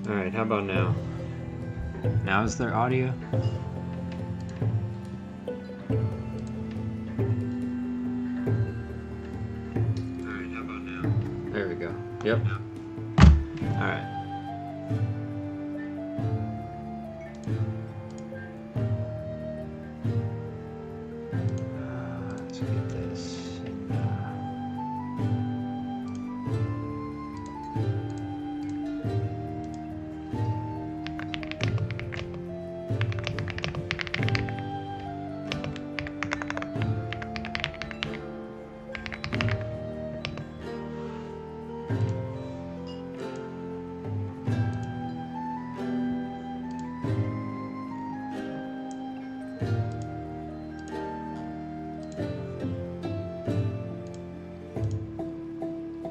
Alright, how about now? Now is there audio? Alright, how about now? There we go. Yep. Alright. Let's get this.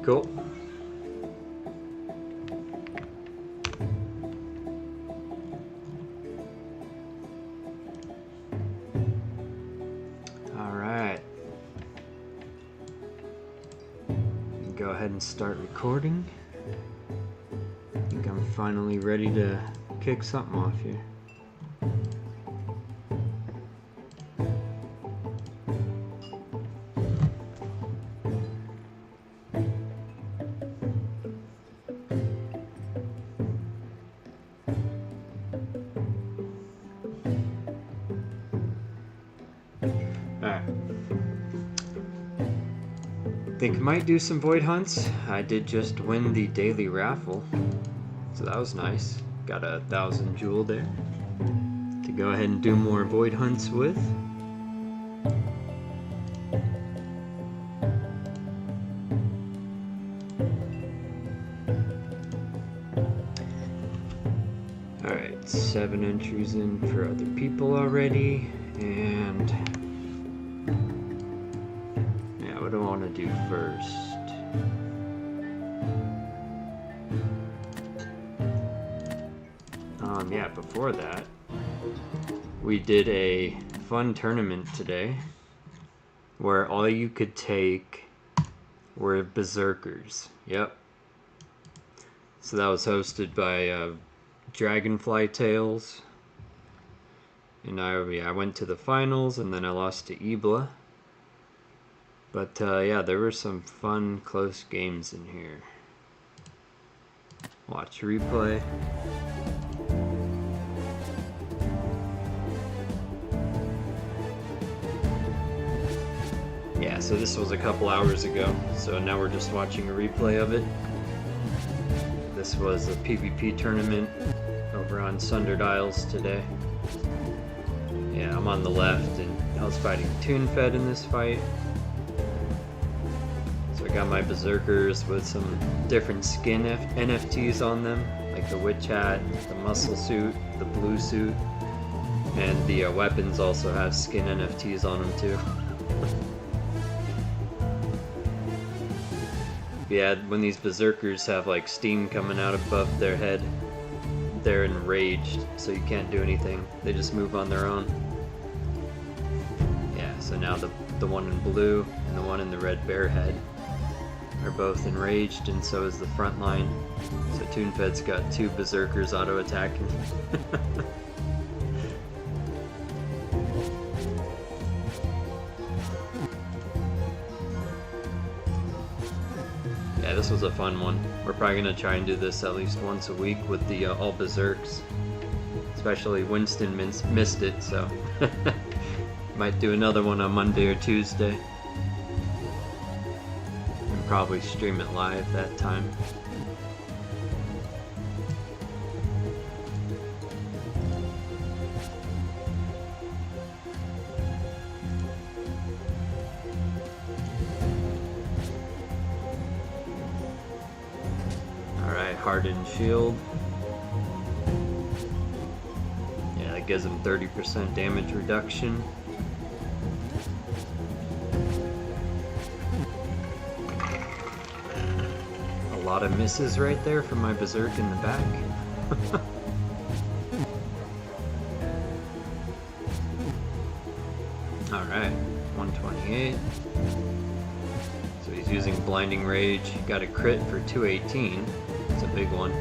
Cool. All right. Go ahead and start recording. I think I'm finally ready to kick something off here. Think I might do some void hunts. I did just win the daily raffle, so that was nice. Got 1,000 jewel there to go ahead and do more void hunts with. Alright, 7 entries in for other people already, and what do I want to do first? Yeah, before that, we did a fun tournament today where all you could take were berserkers. Yep. So that was hosted by Dragonfly Tales, and I went to the finals, and then I lost to Ebla. But yeah, there were some fun, close games in here. Watch replay. Yeah, so this was a couple hours ago, so now we're just watching a replay of it. This was a PvP tournament over on Sundered Isles today. Yeah, I'm on the left, and I was fighting Toonfed in this fight. So I got my berserkers with some different skin NFTs on them, like the witch hat, the muscle suit, the blue suit, and the weapons also have skin NFTs on them too. Yeah, when these berserkers have like steam coming out above their head, they're enraged, so you can't do anything. They just move on their own. Yeah, so now the one in blue and the one in the red bear head are both enraged, and so is the front line. So Toonfed's got 2 berserkers auto-attacking. Yeah, this was a fun one. We're probably gonna try and do this at least once a week with the all berserks. Especially Winston missed it, so might do another one on Monday or Tuesday. And probably stream it live that time. Alright, hardened shield. Yeah, that gives him 30% damage reduction. A lot of misses right there from my berserk in the back. Alright, 128. So he's using Blinding Rage. Got a crit for 218. It's a big one.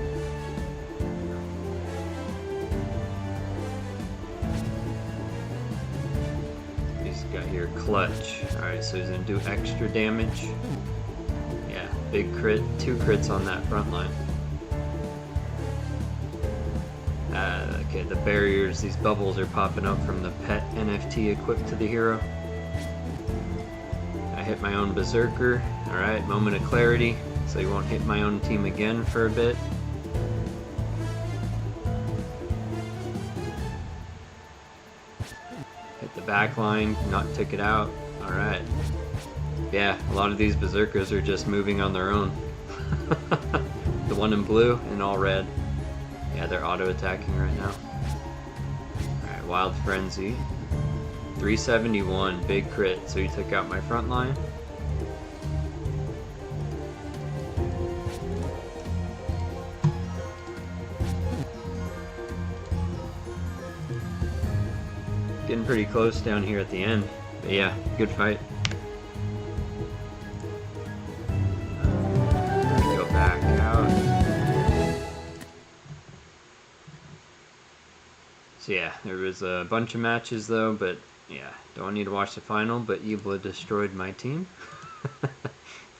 He's got here Clutch. Alright, so he's gonna do extra damage. Yeah, big crit. 2 crits on that front line. Okay, the barriers, these bubbles are popping up from the pet NFT equipped to the hero. I hit my own berserker. Alright, moment of clarity, so he won't hit my own team again for a bit. Hit the back line, not took it out. Alright. Yeah, a lot of these berserkers are just moving on their own. The one in blue and all red. Yeah, they're auto-attacking right now. Alright, Wild Frenzy. 371, big crit, so he took out my front line. Getting pretty close down here at the end. But yeah, good fight. Go back out. So yeah, there was a bunch of matches though, but yeah, don't need to watch the final, but Ebla destroyed my team.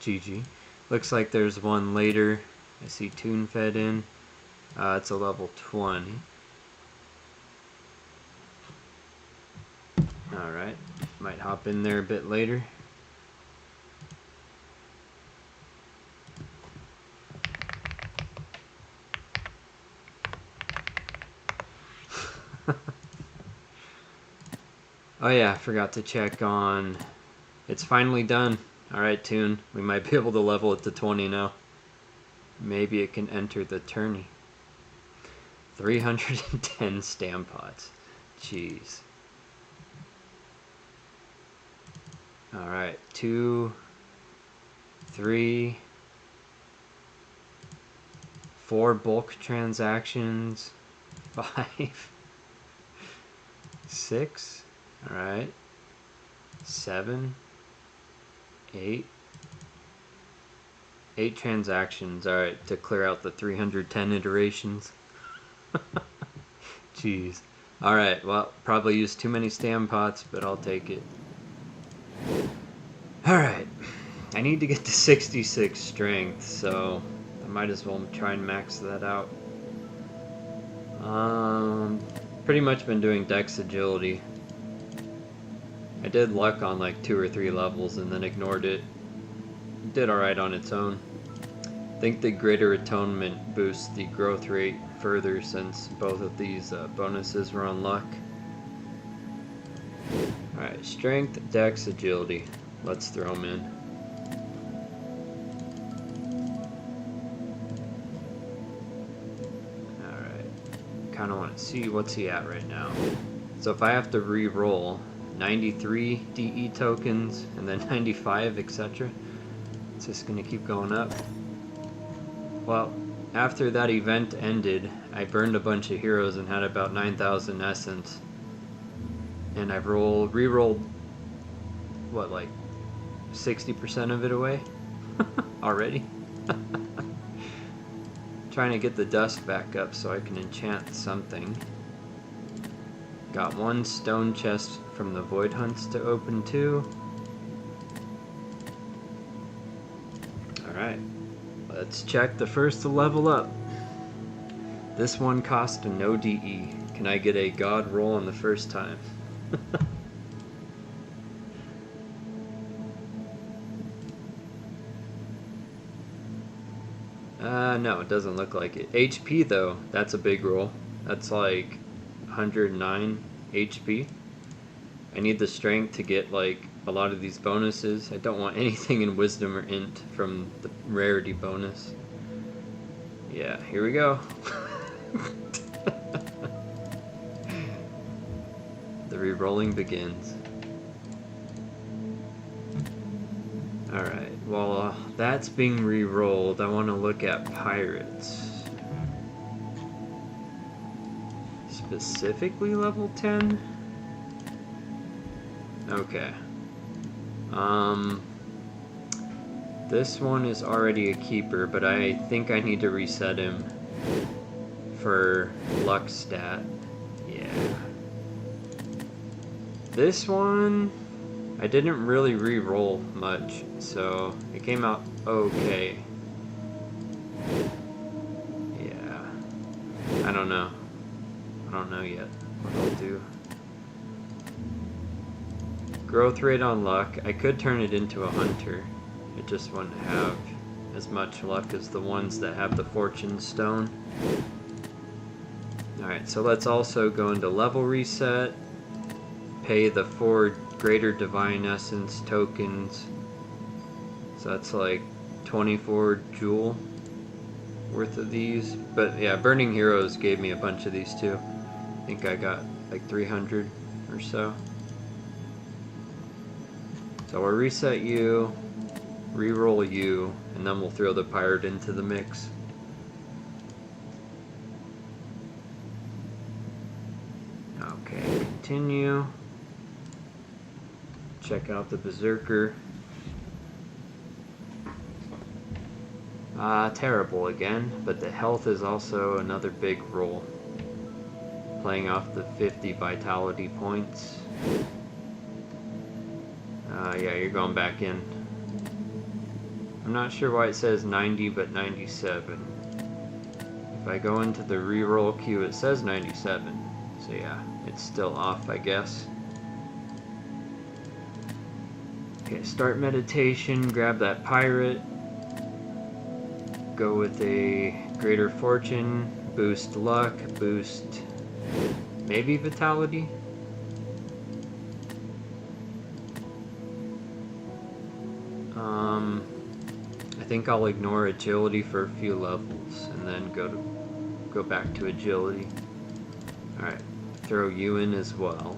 GG. Looks like there's one later. I see Toon fed in. It's a level 20. Alright, might hop in there a bit later. Oh yeah, I forgot to check on... It's finally done. Alright, Toon. We might be able to level it to 20 now. Maybe it can enter the tourney. 310 Stampots. Jeez. Alright, 2, 3, 4 bulk transactions, 5, 6, alright, 7, 8, 8 transactions, alright, to clear out the 310 iterations. Jeez. Alright, well, probably used too many Stampots, but I'll take it. Alright, I need to get to 66 strength, so I might as well try and max that out. Pretty much been doing Dex Agility. I did luck on like 2 or 3 levels and then ignored it. Did alright on its own. I think the Greater Atonement boosts the growth rate further since both of these bonuses were on luck. Alright, Strength, Dex, Agility. Let's throw him in. Alright. Kind of want to see what's he at right now. So if I have to re-roll 93 DE tokens and then 95, etc. It's just going to keep going up. Well, after that event ended, I burned a bunch of heroes and had about 9,000 essence. And I've re-rolled, what, like 60% of it away already. Trying to get the dust back up so I can enchant something. Got 1 stone chest from the Void Hunts to open too. Alright. Let's check the first to level up. This one cost a no DE. Can I get a god roll on the first time? No, it doesn't look like it. HP though, that's a big roll. That's like 109 HP. I need the strength to get like a lot of these bonuses. I don't want anything in wisdom or int from the rarity bonus. Yeah, here we go. The re-rolling begins. Alright, well that's being re-rolled. I want to look at pirates. Specifically level 10? Okay. This one is already a keeper, but I think I need to reset him for luck stat. Yeah. This one, I didn't really re-roll much, so it came out okay. Yeah. I don't know. I don't know yet what I'll do. Growth rate on luck. I could turn it into a hunter. It just wouldn't have as much luck as the ones that have the fortune stone. Alright, so let's also go into level reset. Pay the 4 greater divine essence tokens. So that's like 24 jewel worth of these. But yeah, Burning Heroes gave me a bunch of these too. I think I got like 300 or so. So we'll reset you, re-roll you, and then we'll throw the pirate into the mix. Okay, continue. Check out the berserker. Terrible again, but the health is also another big roll. Playing off the 50 vitality points. Yeah, you're going back in. I'm not sure why it says 90 but 97. If I go into the reroll queue, it says 97. So yeah, it's still off, I guess. Okay, start meditation, grab that pirate. Go with a greater fortune, boost luck, boost maybe vitality. I think I'll ignore agility for a few levels and then go back to agility. Alright, throw you in as well.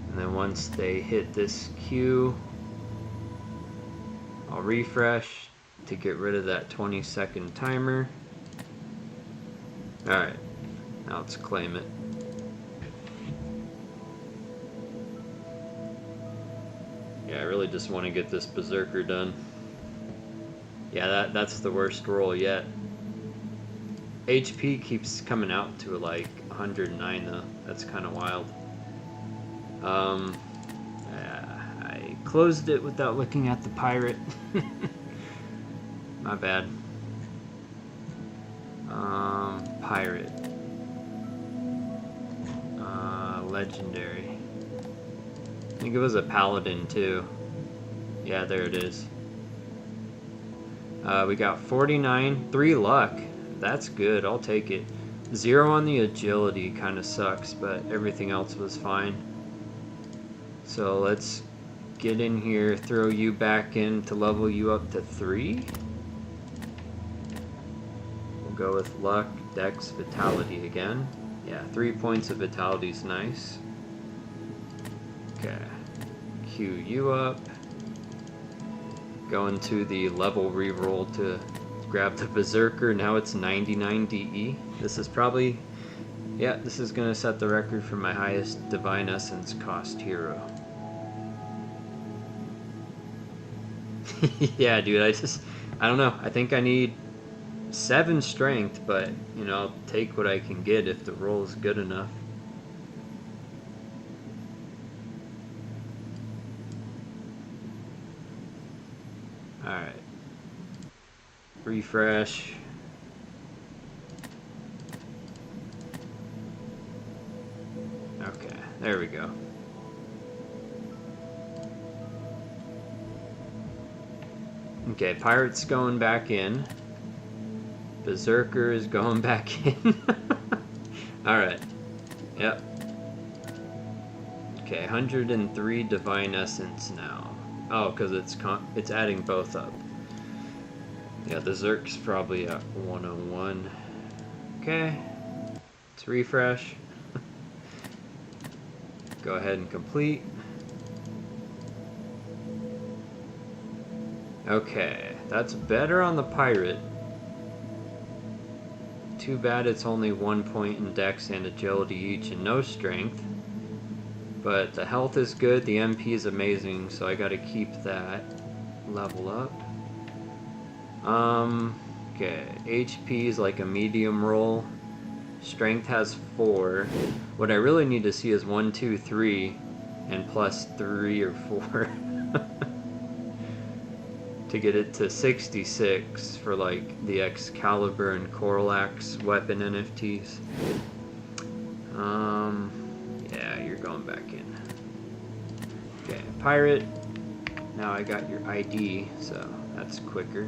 And then once they hit this queue, I'll refresh to get rid of that 20-second timer. Alright, now let's claim it. Yeah, I really just want to get this berserker done. Yeah, that's the worst roll yet. HP keeps coming out to like 109 though. That's kind of wild. I closed it without looking at the pirate. My bad. Pirate. Legendary. I think it was a paladin too. Yeah, there it is. We got 49, 3 luck. That's good, I'll take it. 0 on the agility kind of sucks, but everything else was fine. So let's get in here, throw you back in to level you up to 3. We'll go with luck, dex, vitality again. Yeah, 3 points of vitality is nice. Okay, queue you up. Go into the level reroll to grab the berserker. Now it's 99 DE. This is probably, yeah, this is gonna set the record for my highest divine essence cost hero. Yeah, dude, I don't know. I think I need 7 strength, but you know, I'll take what I can get if the roll is good enough. Alright. Refresh. Okay, there we go. Okay, Pirate's going back in. Berserker is going back in. Alright. Yep. Okay, 103 Divine Essence now. Oh, because it's adding both up. Yeah, the Zerk's probably at 101. Okay. Let's refresh. Go ahead and complete. Okay, that's better on the Pirate. Too bad it's only 1 point in Dex and Agility each and no Strength. But the health is good, the MP is amazing, so I gotta keep that level up. Okay, HP is like a medium roll. Strength has 4. What I really need to see is 1, 2, 3, and plus 3 or 4. To get it to 66 for like the Excalibur and Corallax weapon NFTs. Yeah, you're going back in. Okay, Pirate. Now I got your ID, so that's quicker.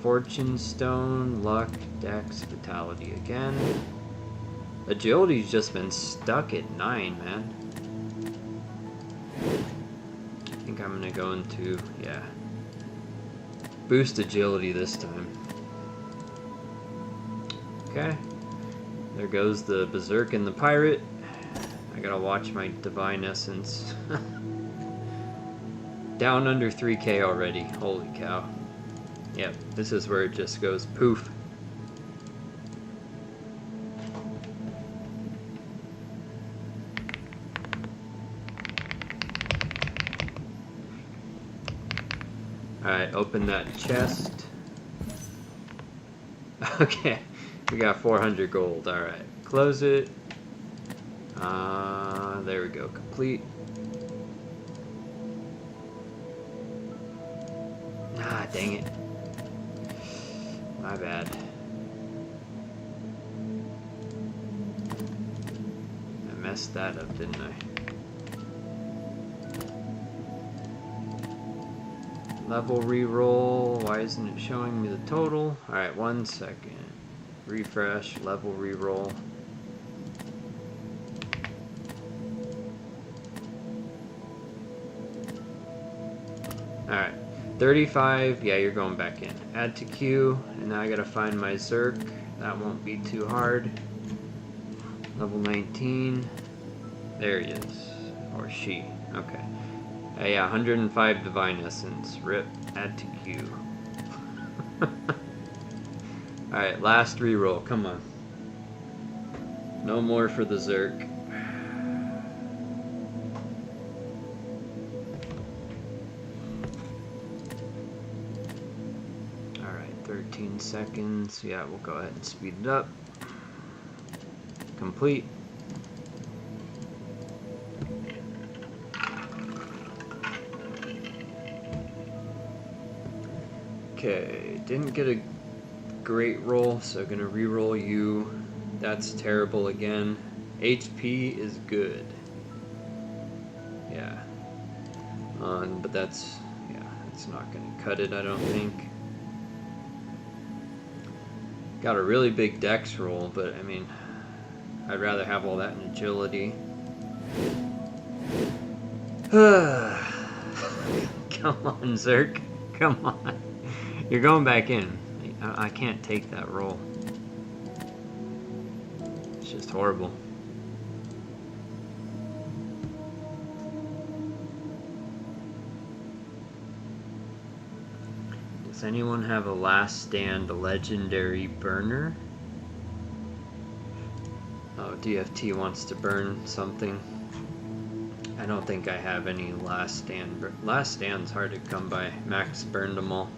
Fortune Stone, Luck, Dex, Vitality again. Agility's just been stuck at 9, man. I think I'm gonna go into, yeah, boost Agility this time. Okay, there goes the Berserk and the Pirate. I gotta watch my Divine Essence. Down under 3k already, holy cow. Yep, this is where it just goes poof. Alright, open that chest. Okay, we got 400 gold. Alright, close it. There we go, complete. Ah, dang it. My bad. I messed that up, didn't I? Level reroll. Why isn't it showing me the total? Alright, 1 second. Refresh, level reroll. Alright, 35. Yeah, you're going back in. Add to queue, and now I gotta find my Zerk. That won't be too hard. Level 19. There he is. Or she. Okay. Yeah, 105 Divine Essence. Rip. Add to queue. Alright, last reroll. Come on. No more for the Zerk. Alright, 13 seconds. Yeah, we'll go ahead and speed it up. Complete. Okay, didn't get a great roll, so gonna re-roll you. That's terrible again. HP is good. Yeah. But that's, yeah, it's not gonna cut it, I don't think. Got a really big dex roll, but I mean, I'd rather have all that in agility. Come on, Zerk. Come on. You're going back in. I can't take that roll. It's just horrible. Does anyone have a Last Stand legendary burner? Oh, DFT wants to burn something. I don't think I have any Last Stand. Last Stand's hard to come by. Max burned them all.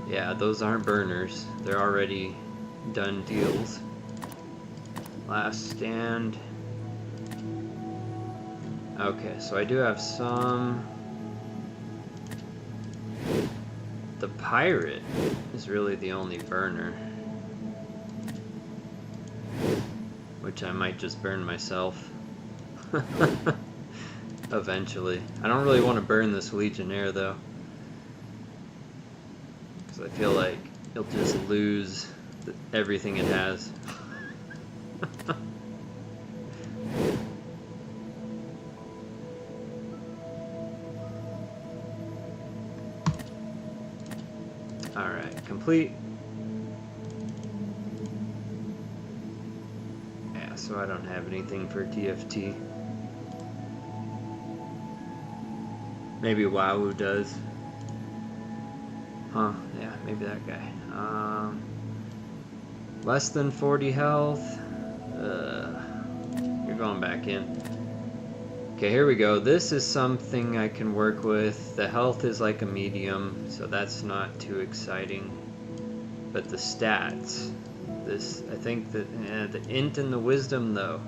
Yeah, those aren't burners. They're already done deals. Last Stand. Okay, so I do have some. The pirate is really the only burner, which I might just burn myself eventually. I don't really want to burn this Legionnaire though, because I feel like it'll just lose everything it has. Alright, complete. Yeah, so I don't have anything for DFT. Maybe Wawu does. Huh, yeah, maybe that guy. Less than 40 health. You're going back in. Okay, here we go. This is something I can work with. The health is like a medium, so that's not too exciting. But the stats, this, I think that the int and the wisdom though,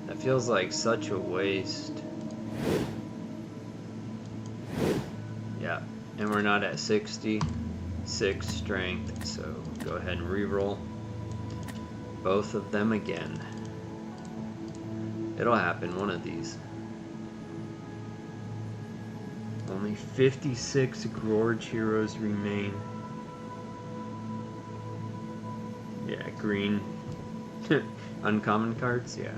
that feels like such a waste. Yeah, and we're not at 66 strength, so go ahead and re-roll both of them again. It'll happen, one of these. Only 56 Gorge heroes remain. Yeah, green. Uncommon cards, yeah.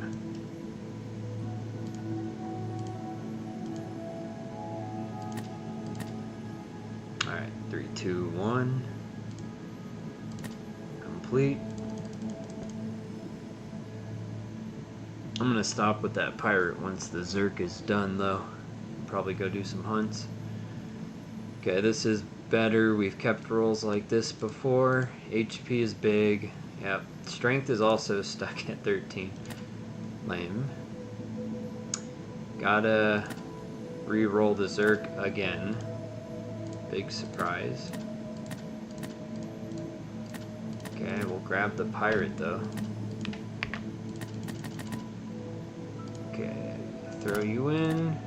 Alright, 3, 2, 1. Complete. I'm gonna stop with that pirate once the Zerk is done though. Probably go do some hunts. Okay, this is better. We've kept rolls like this before. HP is big. Yep. Strength is also stuck at 13. Lame. Gotta re-roll the Zerk again. Big surprise. Okay, we'll grab the pirate though. Okay, throw you in.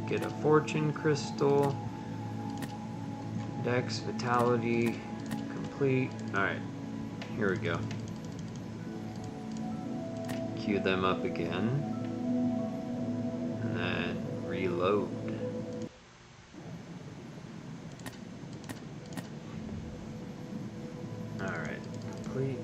Get a fortune crystal. Dex, vitality, complete. Alright, here we go. Queue them up again. And then reload. Alright, complete.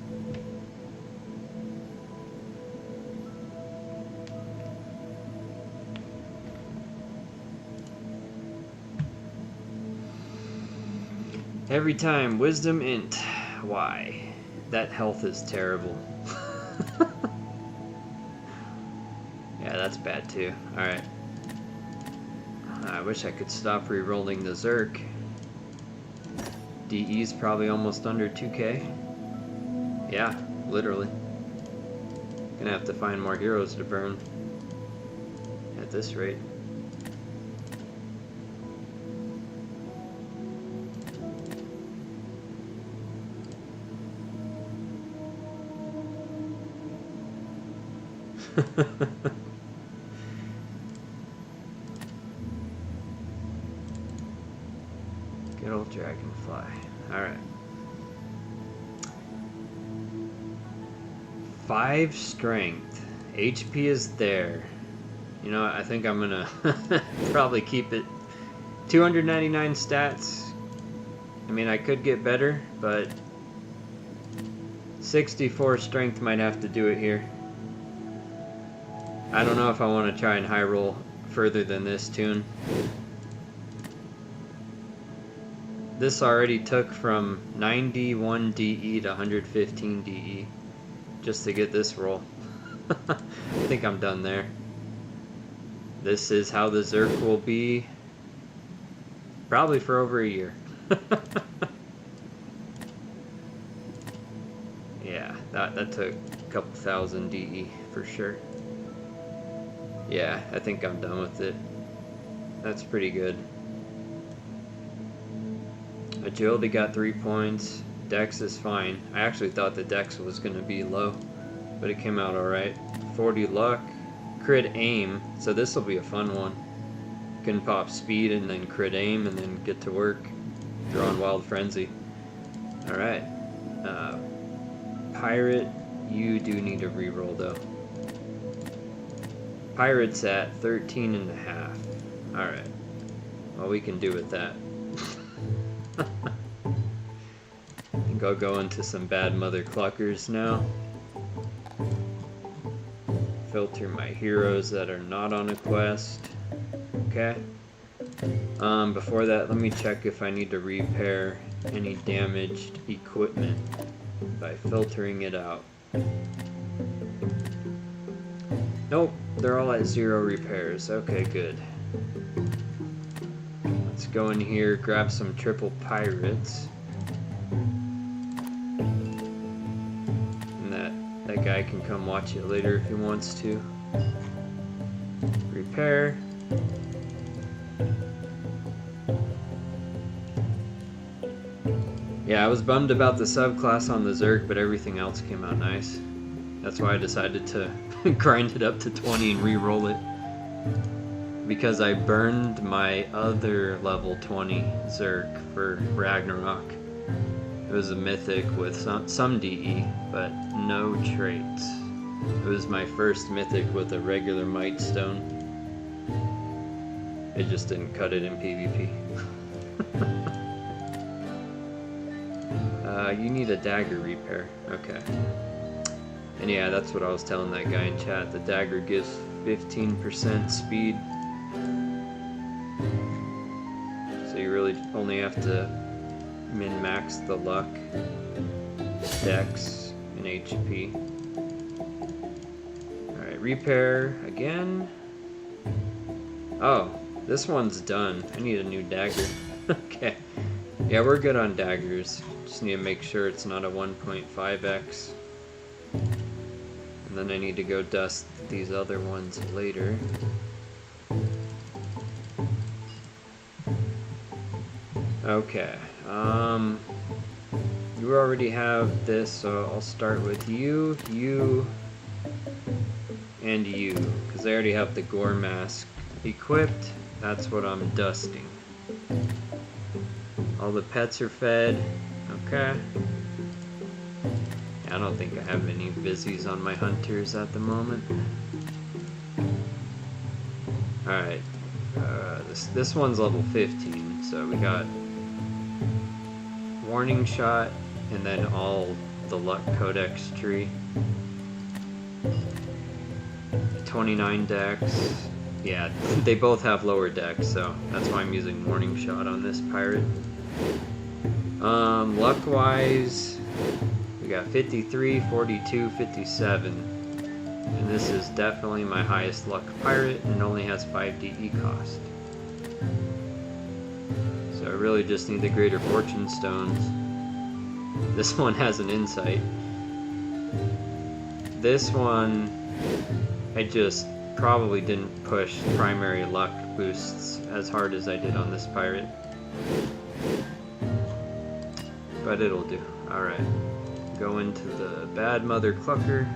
Every time, wisdom int. Why? That health is terrible. Yeah, that's bad too. Alright. I wish I could stop re-rolling the Zerk. DE's probably almost under 2k. Yeah, literally. Gonna have to find more heroes to burn at this rate. Good old dragonfly. Alright. 5 strength. HP is there. You know what? I think I'm gonna probably keep it. 299 stats. I mean, I could get better, but 64 strength might have to do it here. I don't know if I want to try and high roll further than this tune. This already took from 91 DE to 115 DE just to get this roll. I think I'm done there. This is how the Zerk will be probably for over a year. Yeah, that took a couple thousand DE for sure. Yeah, I think I'm done with it. That's pretty good. Agility got 3 points. Dex is fine. I actually thought the Dex was going to be low, but it came out alright. 40 luck. crit aim, so this will be a fun one. You can pop speed and then crit aim and then get to work. Throw on Wild Frenzy. Alright. Pirate, you do need a reroll though. Pirate's at 13.5. Alright. Well, we can do with that. I think I'll go into some bad mother cluckers now. Filter my heroes that are not on a quest. Okay. Before that, let me check if I need to repair any damaged equipment by filtering it out. Nope, they're all at 0 repairs. Okay, good. Let's go in here, grab some triple pirates. And that guy can come watch it later if he wants to. Repair. Yeah, I was bummed about the subclass on the Zerg, but everything else came out nice. That's why I decided to grind it up to 20 and re-roll it. Because I burned my other level 20 Zerg for Ragnarok. It was a mythic with some DE, but no traits. It was my first mythic with a regular Might Stone. It just didn't cut it in PvP. You need a dagger repair. Okay. And yeah, that's what I was telling that guy in chat. The dagger gives 15% speed. So you really only have to min-max the luck, dex, and HP. Alright, repair again. Oh, this one's done. I need a new dagger. Okay. Yeah, we're good on daggers. Just need to make sure it's not a 1.5x. And then I need to go dust these other ones later. Okay. You already have this, so I'll start with you, you, and you. Because I already have the Gore Mask equipped. That's what I'm dusting. All the pets are fed. Okay. I don't think I have any busies on my hunters at the moment. Alright. This one's level 15, so we got Warning Shot and then all the Luck Codex tree. 29 dex. Yeah, they both have lower dex, so that's why I'm using Warning Shot on this pirate. Luck-wise, we got 53, 42, 57. And this is definitely my highest luck pirate, and it only has 5 DE cost. So I really just need the Greater Fortune Stones. This one has an insight. This one, I just probably didn't push primary luck boosts as hard as I did on this pirate. But it'll do. Alright. Go into the Bad Mother Clucker.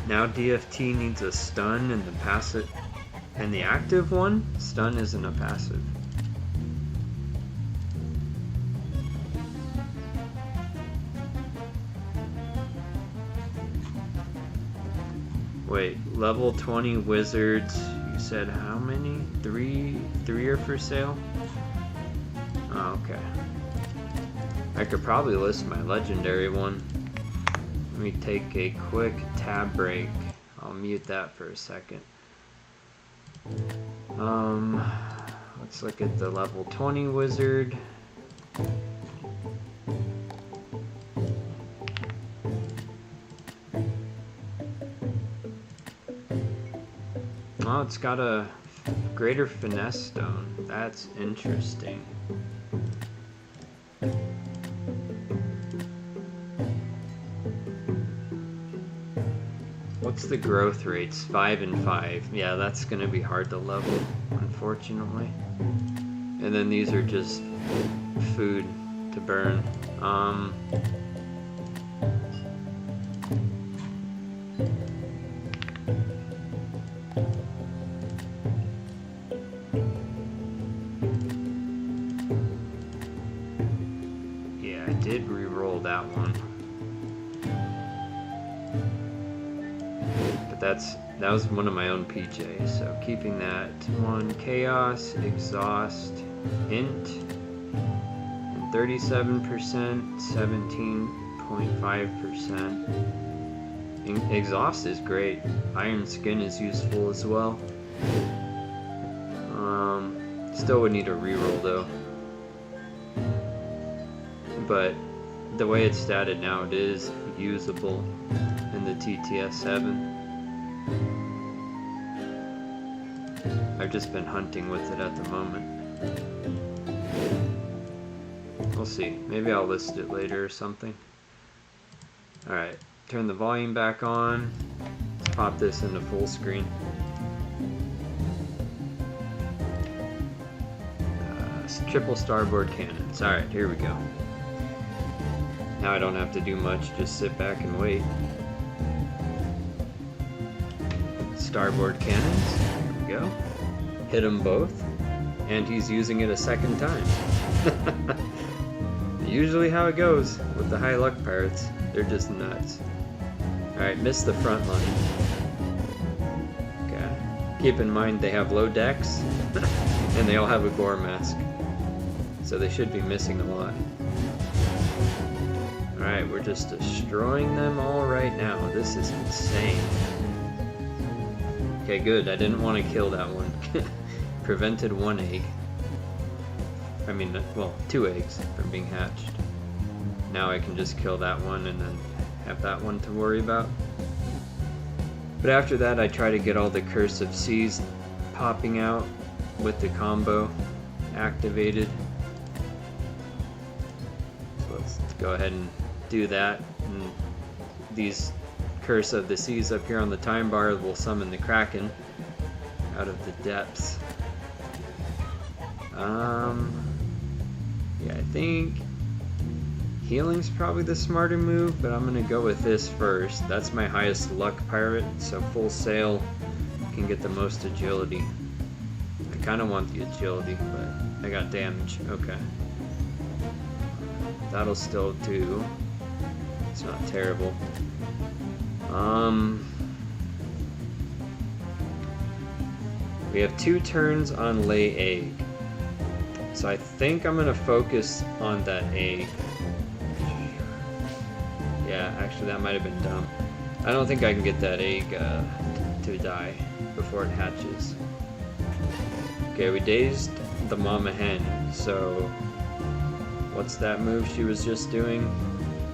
Now DFT needs a stun and the passive, and the active one, stun isn't a passive. Wait, level 20 wizards, you said how many? Three are for sale? Oh, okay. I could probably list my legendary one. Let me take a quick tab break. I'll mute that for a second. Let's look at the level 20 wizard. Oh, it's got a greater finesse stone. That's interesting. What's the growth rates? 5 and 5. Yeah, that's gonna be hard to level, unfortunately. And then these are just food to burn. Yeah, I did re-roll that one. But that was one of my own PJs, so keeping that. 1 chaos, exhaust, int, and 37%, 17.5%. Exhaust is great. Iron skin is useful as well. Still would need a reroll though. But the way it's statted now, it is usable in the TTS7. I've just been hunting with it at the moment. We'll see. Maybe I'll list it later or something. Alright, turn the volume back on. Let's pop this into full screen. Triple starboard cannons. Alright, here we go. Now I don't have to do much, just sit back and wait. Starboard cannons. There we go. Hit them both. And he's using it a second time. Usually how it goes with the high luck pirates. They're just nuts. Alright, missed the front line. Okay. Keep in mind they have low decks. And they all have a gore mask. So they should be missing a lot. Alright, we're just destroying them all right now. This is insane. Okay, good. I didn't want to kill that one. Prevented 1 egg. I mean, well, 2 eggs from being hatched. Now I can just kill that one and then have that one to worry about. But after that, I try to get all the Curse of Seas popping out with the combo activated. So let's go ahead and do that. And these Curse of the Seas up here on the time bar will summon the Kraken out of the depths. Yeah, I think healing's probably the smarter move, but I'm gonna go with this first. That's my highest luck pirate, so full sail can get the most agility. I kind of want the agility, but I got damage. Okay. That'll still do. It's not terrible. We have 2 turns on lay egg. So I think I'm gonna focus on that egg. Yeah, actually that might have been dumb. I don't think I can get that egg to die before it hatches. Okay, we dazed the mama hen, so what's that move she was just doing?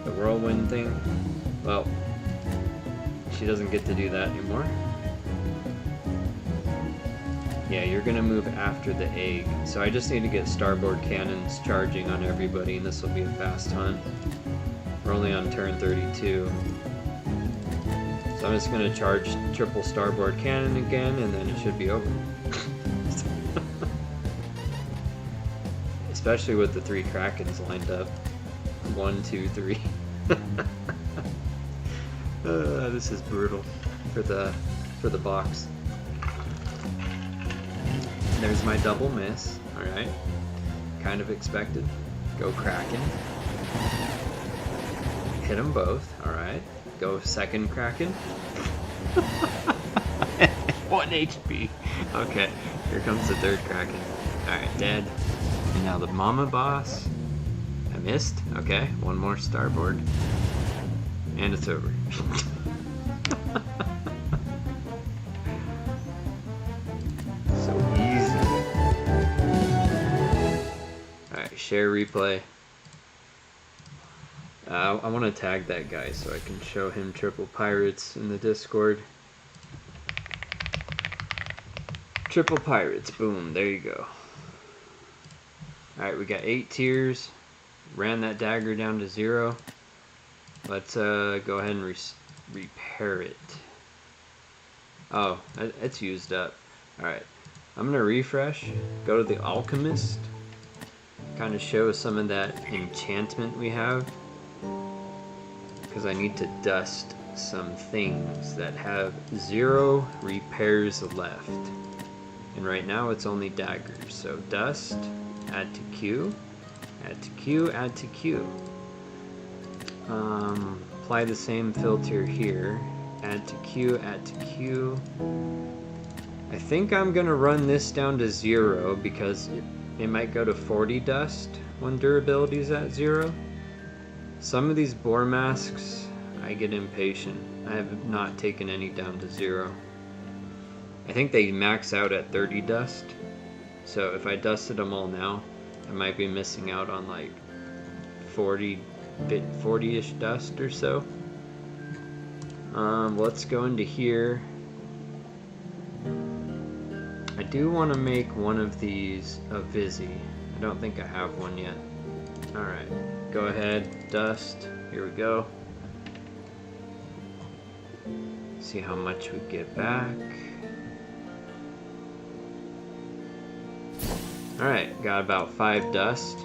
The whirlwind thing? Well, she doesn't get to do that anymore. Yeah, you're gonna move after the egg. So I just need to get starboard cannons charging on everybody, and this will be a fast hunt. We're only on turn 32. So I'm just gonna charge triple starboard cannon again, and then it should be over. Especially with the 3 Krakens lined up. 1, 2, 3. This is brutal for the box. There's my double miss. Alright. Kind of expected. Go Kraken. Hit them both. Alright. Go second Kraken. 1 HP. Okay. Here comes the third Kraken. Alright, dead. And now the mama boss. I missed. Okay. 1 more starboard. And it's over. Share replay. I want to tag that guy so I can show him triple pirates in the Discord. Triple pirates, boom, there you go. Alright, we got 8 tiers. Ran that dagger down to 0. Let's go ahead and repair it. Oh, it's used up. Alright. I'm gonna refresh, go to the Alchemist, kind of show some of that enchantment we have, because I need to dust some things that have 0 repairs left. And right now it's only daggers. So dust, add to queue, add to queue, add to queue. Apply the same filter here, add to queue, add to queue. I think I'm gonna run this down to 0 because it might go to 40 dust when durability is at 0. Some of these boar masks, I get impatient. I have not taken any down to 0. I think they max out at 30 dust. So if I dusted them all now, I might be missing out on like 40-ish dust or so. Let's go into here. I do want to make one of these a Vizzy. I don't think I have one yet. Alright, go ahead, dust. Here we go. See how much we get back. Alright, got about 5 dust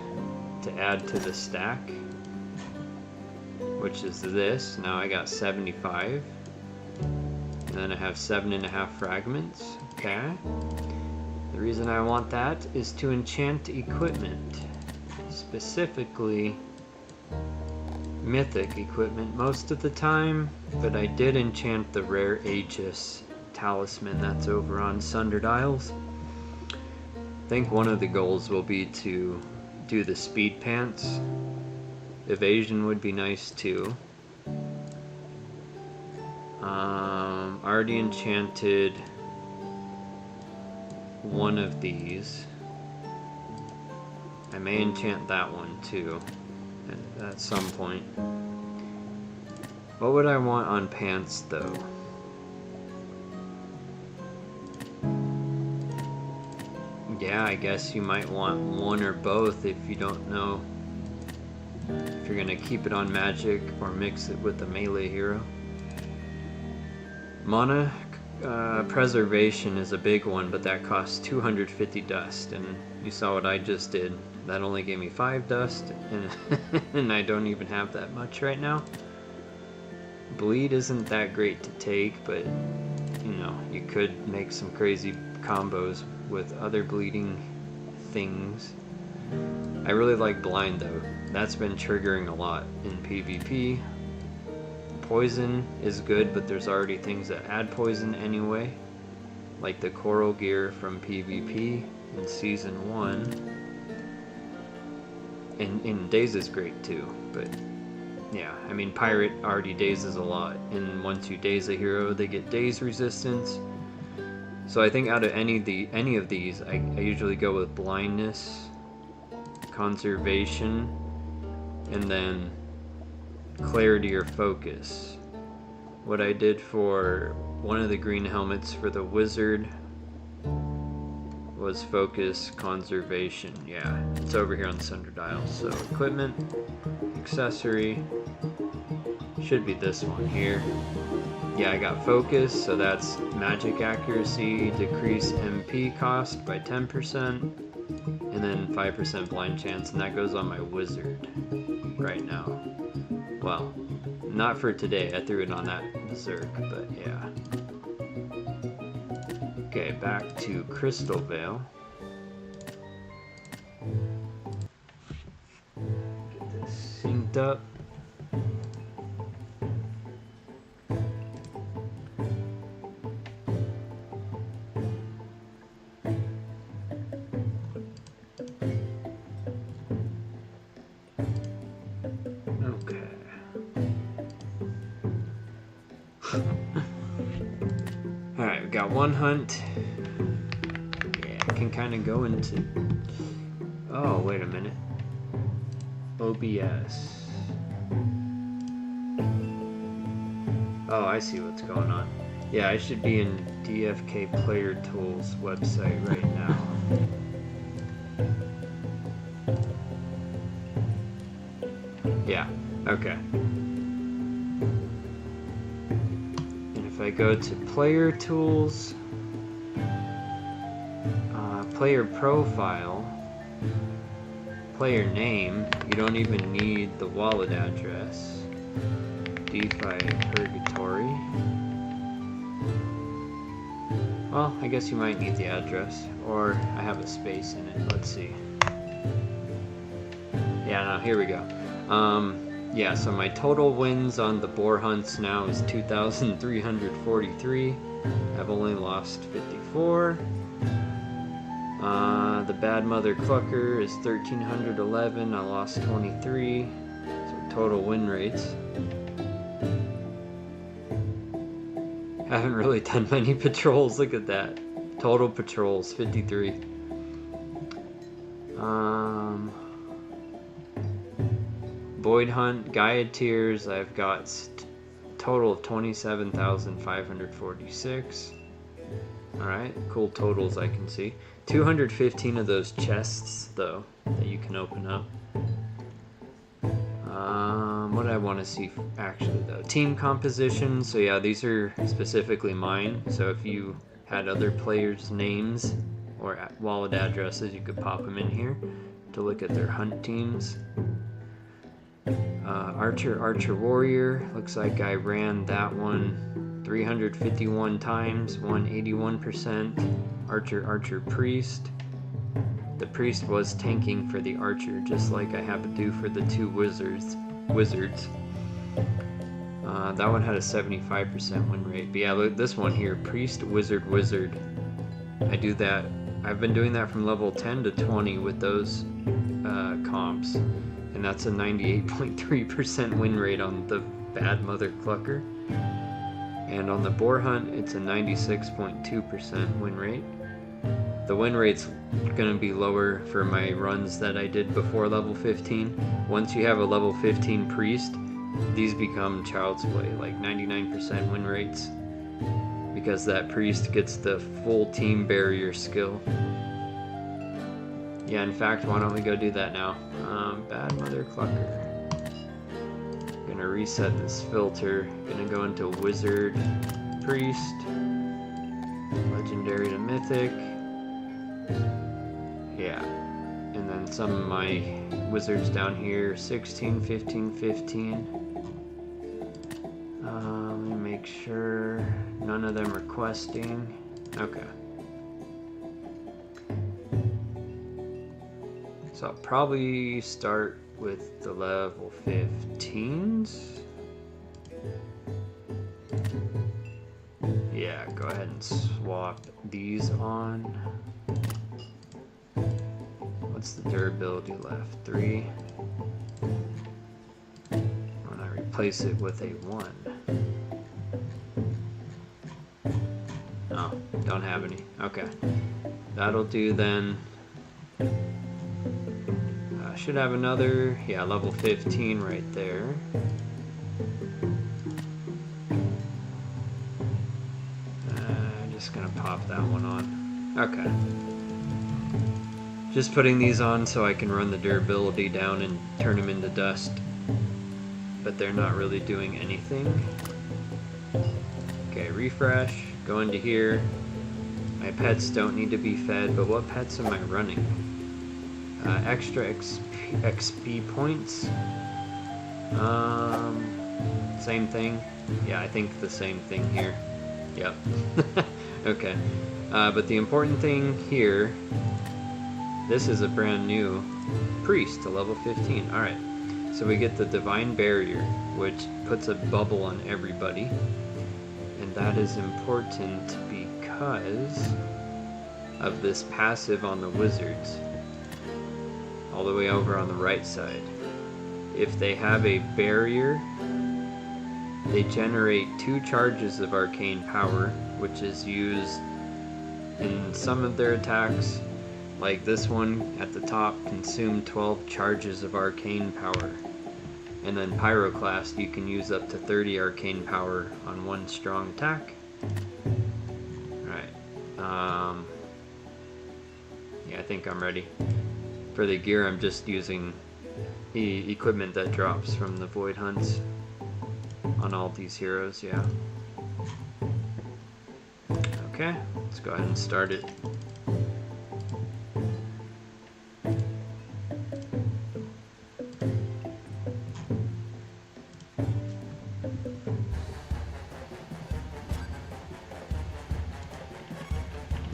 to add to the stack, which is this. Now I got 75. And then I have 7.5 fragments. Okay. The reason I want that is to enchant equipment. Specifically mythic equipment most of the time, but I did enchant the rare Aegis talisman that's over on Sundered Isles. I think one of the goals will be to do the speed pants. Evasion would be nice too. Already enchanted one of these. I may enchant that one too at some point. What would I want on pants though? Yeah, I guess you might want one or both if you don't know if you're gonna keep it on magic or mix it with a melee hero. Mana preservation is a big one, but that costs 250 dust, and you saw what I just did. That only gave me 5 dust, and I don't even have that much right now. Bleed isn't that great to take, but you know, you could make some crazy combos with other bleeding things. I really like blind though. That's been triggering a lot in PvP. Poison is good, but there's already things that add poison anyway, like the coral gear from PvP in Season 1. And Daze is great too, but yeah, I mean Pirate already dazes a lot, and once you daze a hero, they get daze resistance. So I think out of any of these, I usually go with blindness, conservation, and then clarity or focus. What I did for one of the green helmets for the wizard was focus, conservation. Yeah, it's over here on the Sundered Isles. So equipment, accessory, should be this one here. Yeah, I got focus, so that's magic accuracy, decrease MP cost by 10%, and then 5% blind chance, and that goes on my wizard right now. Well, not for today, I threw it on that berserk, but yeah. Okay, back to Crystal Vale. Get this synced up. Alright, we got one hunt. Yeah, I can kind of go into... Oh, wait a minute. OBS. Oh, I see what's going on. Yeah, I should be in DFK Player Tools website right now. Yeah, okay. And if I go to player tools, player profile, player name, you don't even need the wallet address. DeFi Purgatory. Well, I guess you might need the address, or I have a space in it. Let's see. Yeah, no, here we go. Yeah, so my total wins on the boar hunts now is 2,343. I've only lost 54. The Bad Mother Clucker is 1,311. I lost 23. So total win rates. Haven't really done many patrols. Look at that. Total patrols 53. Void Hunt, Gaia Tiers, I've got total of 27,546. Alright, cool totals I can see. 215 of those chests, though, that you can open up. What do I want to see actually, though? Team composition, so yeah, these are specifically mine. So if you had other players' names or wallet addresses, you could pop them in here to look at their hunt teams. Archer Warrior, looks like I ran that one 351 times, 181%. Archer Priest. The Priest was tanking for the Archer, just like I have to do for the two Wizards. That one had a 75% win rate. But yeah, look, this one here, Priest, Wizard. I do that. I've been doing that from level 10 to 20 with those comps. And that's a 98.3% win rate on the Bad Mother Clucker. And on the Boar Hunt, it's a 96.2% win rate. The win rate's gonna be lower for my runs that I did before level 15. Once you have a level 15 Priest, these become child's play, like 99% win rates. Because that Priest gets the full team barrier skill. Yeah, in fact, why don't we go do that now? Bad Mother Clucker. Gonna reset this filter. Gonna go into Wizard, Priest, Legendary to Mythic. Yeah. And then some of my wizards down here, 16, 15, 15. Let me make sure none of them are questing. Okay. So I'll probably start with the level 15s. Yeah, go ahead and swap these on. What's the durability left? 3. When I replace it with a 1. Oh, don't have any. Okay. That'll do then. Should have another, yeah, level 15 right there. I'm just gonna pop that one on. Okay. Just putting these on so I can run the durability down and turn them into dust. But they're not really doing anything. Okay, refresh, go into here. My pets don't need to be fed, but what pets am I running? Extra XP points. Same thing. Yeah, I think the same thing here. Yep. Okay. But the important thing here, this is a brand new Priest to level 15. Alright. So we get the Divine Barrier, which puts a bubble on everybody. And that is important because of this passive on the Wizards. All the way over on the right side. If they have a barrier, they generate 2 charges of arcane power, which is used in some of their attacks. Like this one at the top, consume 12 charges of arcane power. And then Pyroclast, you can use up to 30 arcane power on 1 strong attack. Alright. Yeah, I think I'm ready. For the gear, I'm just using the equipment that drops from the Void Hunts on all these heroes, yeah. Okay, let's go ahead and start it.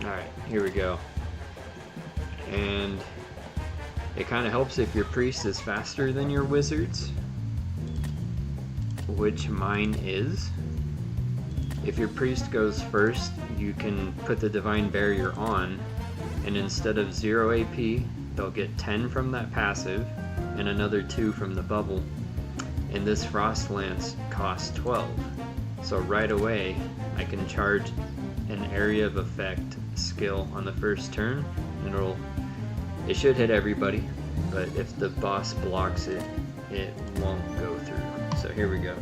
Alright, here we go. And it kind of helps if your priest is faster than your wizards, which mine is. If your priest goes first, you can put the divine barrier on, and instead of 0 AP, they'll get 10 from that passive and another 2 from the bubble. And this frost lance costs 12. So right away, I can charge an area of effect skill on the first turn, and it should hit everybody, but if the boss blocks it, it won't go through. So here we go.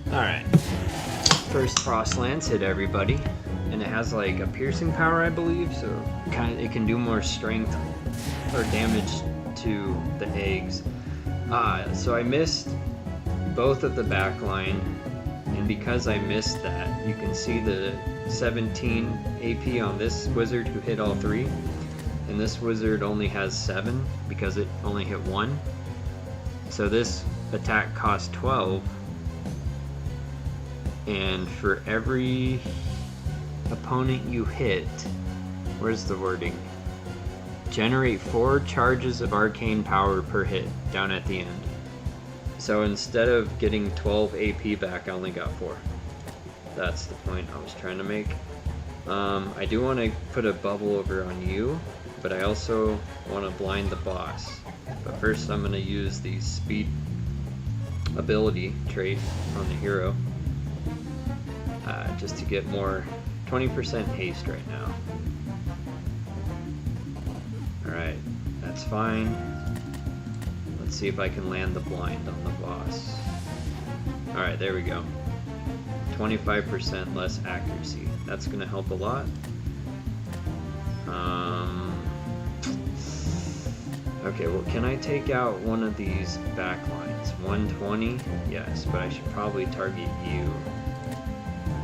Alright, first frost lance hit everybody, and it has like a piercing power, I believe, so it can do more strength or damage to the eggs. So I missed both of the back line, and because I missed that, you can see the 17 AP on this wizard who hit all 3, and this wizard only has 7 because it only hit 1. So this attack costs 12. And for every opponent you hit, where's the wording? Generate 4 charges of arcane power per hit, down at the end. So instead of getting 12 AP back, I only got 4. That's the point I was trying to make. I do want to put a bubble over on you, but I also want to blind the boss. But first I'm going to use the speed ability trait on the hero. Just to get more 20% haste right now. Alright, that's fine. Let's see if I can land the blind on the boss. Alright, there we go. 25% less accuracy. That's going to help a lot. Okay, well, can I take out one of these back lines? 120? Yes, but I should probably target you.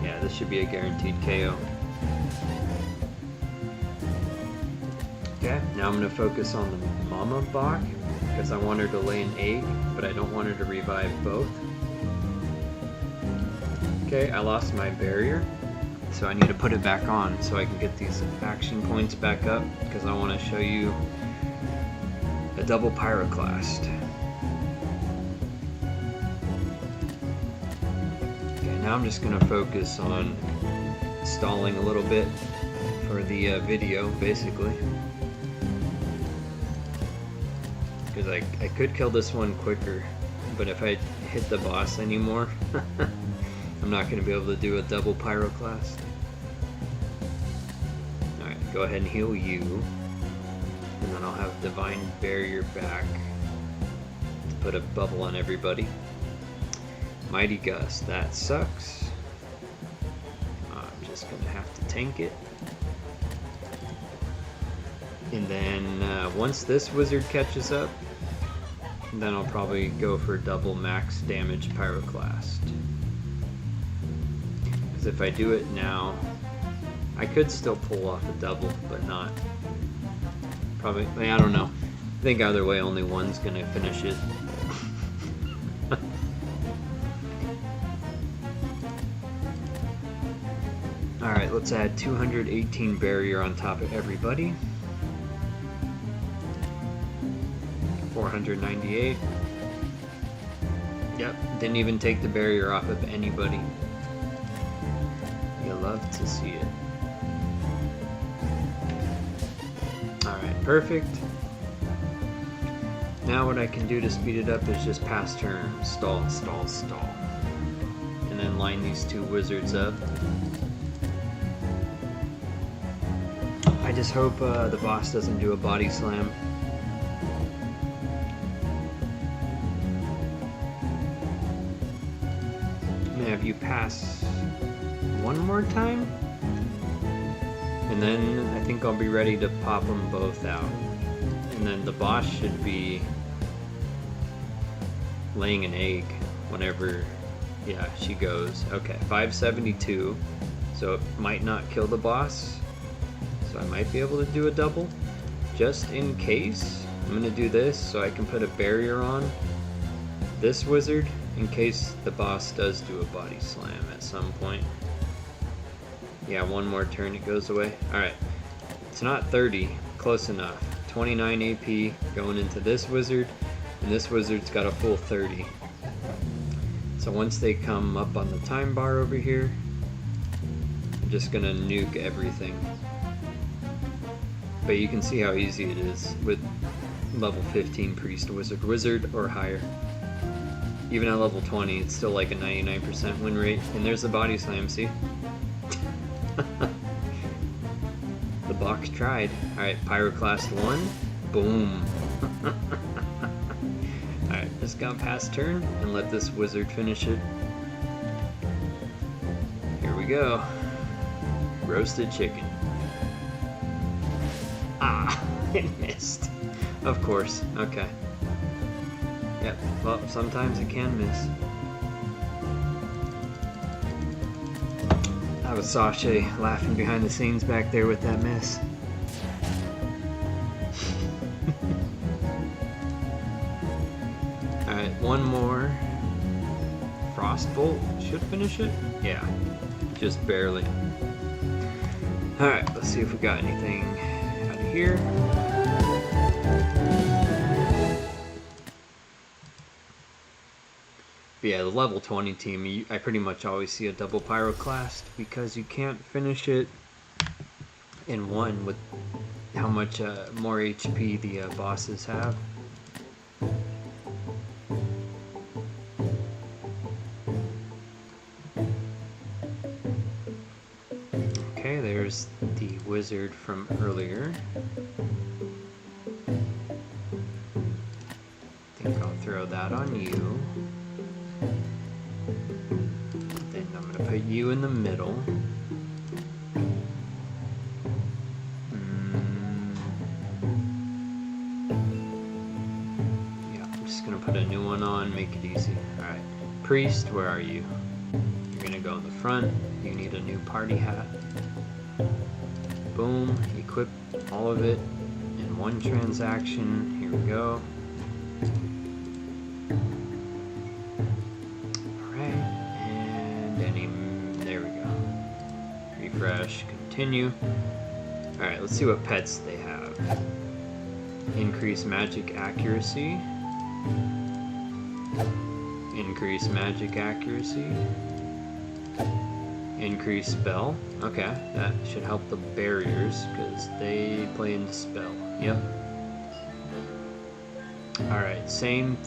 Yeah, this should be a guaranteed KO. Okay, now I'm going to focus on the mama bok, because I want her to lay an egg, but I don't want her to revive both. Okay, I lost my barrier, so I need to put it back on so I can get these action points back up, because I want to show you a double pyroclast. Now I'm just going to focus on stalling a little bit for the video, basically. Because I could kill this one quicker, but if I hit the boss anymore, I'm not going to be able to do a double pyroclast. Alright, go ahead and heal you, and then I'll have Divine Barrier back to put a bubble on everybody. Mighty Gust, that sucks. I'm just gonna have to tank it. And then once this wizard catches up, then I'll probably go for double max damage pyroclast. Because if I do it now, I could still pull off a double, but not. Probably, I don't know. I think either way, only one's gonna finish it. Alright, let's add 218 barrier on top of everybody. 498. Yep, didn't even take the barrier off of anybody. You love to see it. Alright, perfect. Now what I can do to speed it up is just pass turn, stall, stall, stall. And then line these two wizards up. I just hope the boss doesn't do a body slam. I'm gonna have you pass one more time. And then I think I'll be ready to pop them both out. And then the boss should be laying an egg whenever, yeah, she goes. Okay, 572. So it might not kill the boss. So I might be able to do a double. Just in case, I'm going to do this so I can put a barrier on this wizard in case the boss does do a body slam at some point. Yeah, one more turn it goes away. Alright, it's not 30, close enough. 29 AP going into this wizard, and this wizard's got a full 30. So once they come up on the time bar over here, I'm just going to nuke everything. But you can see how easy it is with level 15 priest wizard or higher. Even at level 20, it's still like a 99% win rate. And there's the body slam, see? The box tried. Alright, Pyroclast 1. Boom. Alright, just got past turn and let this wizard finish it. Here we go. Roasted chicken. Ah, it missed. Of course, okay. Yep, well, sometimes it can miss. That was Sasha laughing behind the scenes back there with that miss. Alright, one more. Frostbolt should finish it? Yeah, just barely. Alright, let's see if we got anything out of here. But yeah, the level 20 team, I pretty much always see a double Pyroclast because you can't finish it in one with how much more HP the bosses have. Okay, there's the wizard from earlier. I think I'll throw that on you. Then I'm going to put you in the middle. Yeah, I'm just going to put a new one on, make it easy. Alright, Priest, where are you? You're going to go in the front. You need a new party hat. Boom, equip all of it in one transaction. Here we go. Refresh, continue. Alright, let's see what pets they have. Increase magic accuracy. Increase magic accuracy. Increase spell. Okay, that should help the barriers because they play into spell. Yep. Alright, same,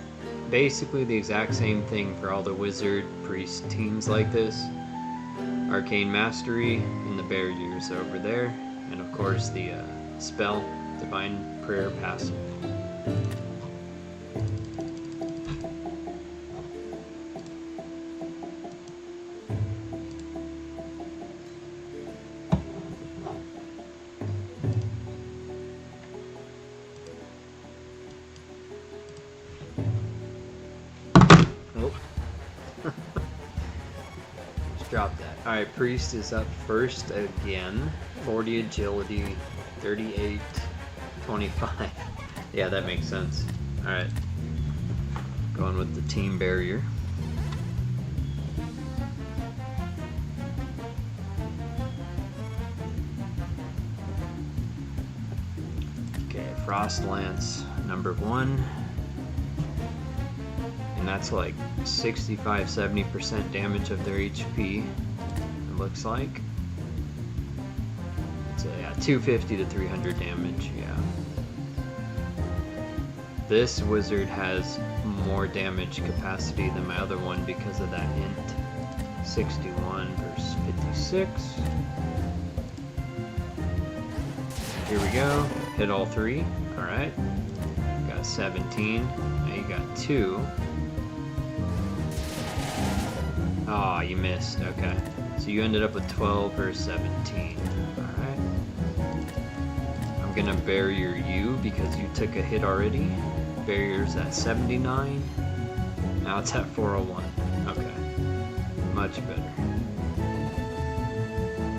basically the exact same thing for all the wizard priest teams like this. Arcane Mastery and the barriers over there, and of course the spell, Divine Prayer passive. Oh. Drop that. Alright, Priest is up first again. 40 agility, 38, 25. Yeah, that makes sense. Alright. Going with the team barrier. Okay, Frost Lance number 1. And that's like 65-70% damage of their HP, it looks like. So yeah, 250 to 300 damage, yeah. This wizard has more damage capacity than my other one because of that int. 61 versus 56. Here we go, hit all 3, alright. Got 17, now you got 2. Oh, you missed. Okay. So you ended up with 12 or 17. Alright. I'm gonna barrier you because you took a hit already. Barrier's at 79. Now it's at 401. Okay. Much better.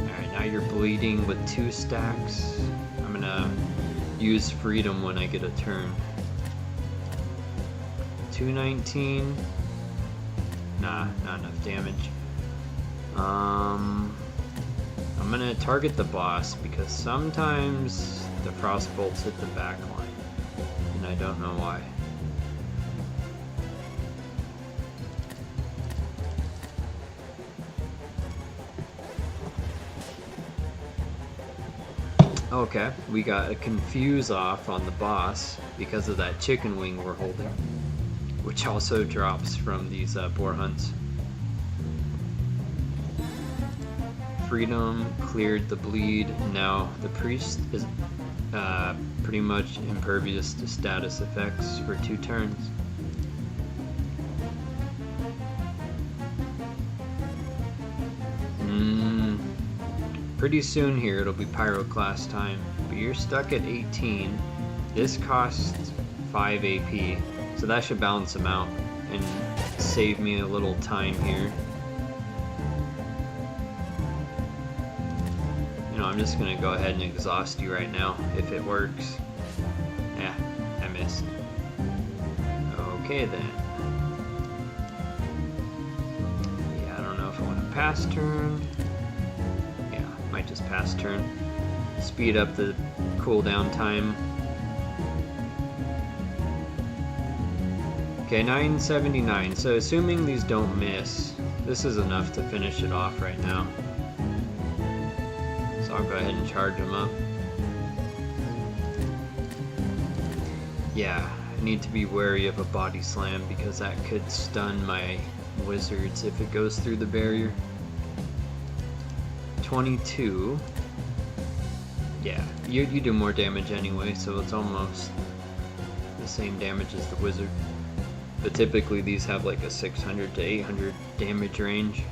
Alright, now you're bleeding with 2 stacks. I'm gonna use freedom when I get a turn. 219. Nah, not enough damage. I'm gonna target the boss because sometimes the frost bolts hit the back line, and I don't know why. Okay, we got a confuse off on the boss because of that chicken wing we're holding, which also drops from these boar hunts. Freedom cleared the bleed. Now the priest is pretty much impervious to status effects for 2 turns. Pretty soon here it'll be pyroclast time, but you're stuck at 18. This costs 5 AP, so that should balance them out and save me a little time here. You know, I'm just gonna go ahead and exhaust you right now if it works. Yeah, I missed. Okay then. Yeah, I don't know if I want to pass turn. Might just pass turn. Speed up the cooldown time. Okay, 979. So assuming these don't miss, this is enough to finish it off right now. So I'll go ahead and charge them up. Yeah, I need to be wary of a body slam because that could stun my wizards if it goes through the barrier. 22. Yeah, you do more damage anyway, so it's almost the same damage as the wizard. But typically these have like a 600 to 800 damage range.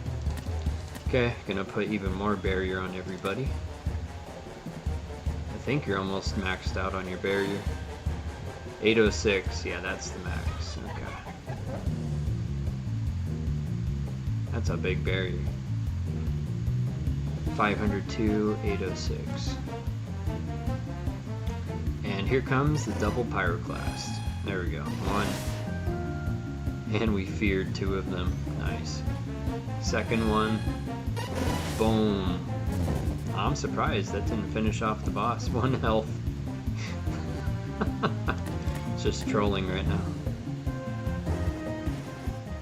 Okay, gonna put even more barrier on everybody. I think you're almost maxed out on your barrier. 806, yeah, that's the max. Okay. That's a big barrier. 502, 806. And here comes the double pyroclast. There we go. 1. And we feared 2 of them. Nice. Second one. Boom. I'm surprised that didn't finish off the boss. 1 health. It's just trolling right now.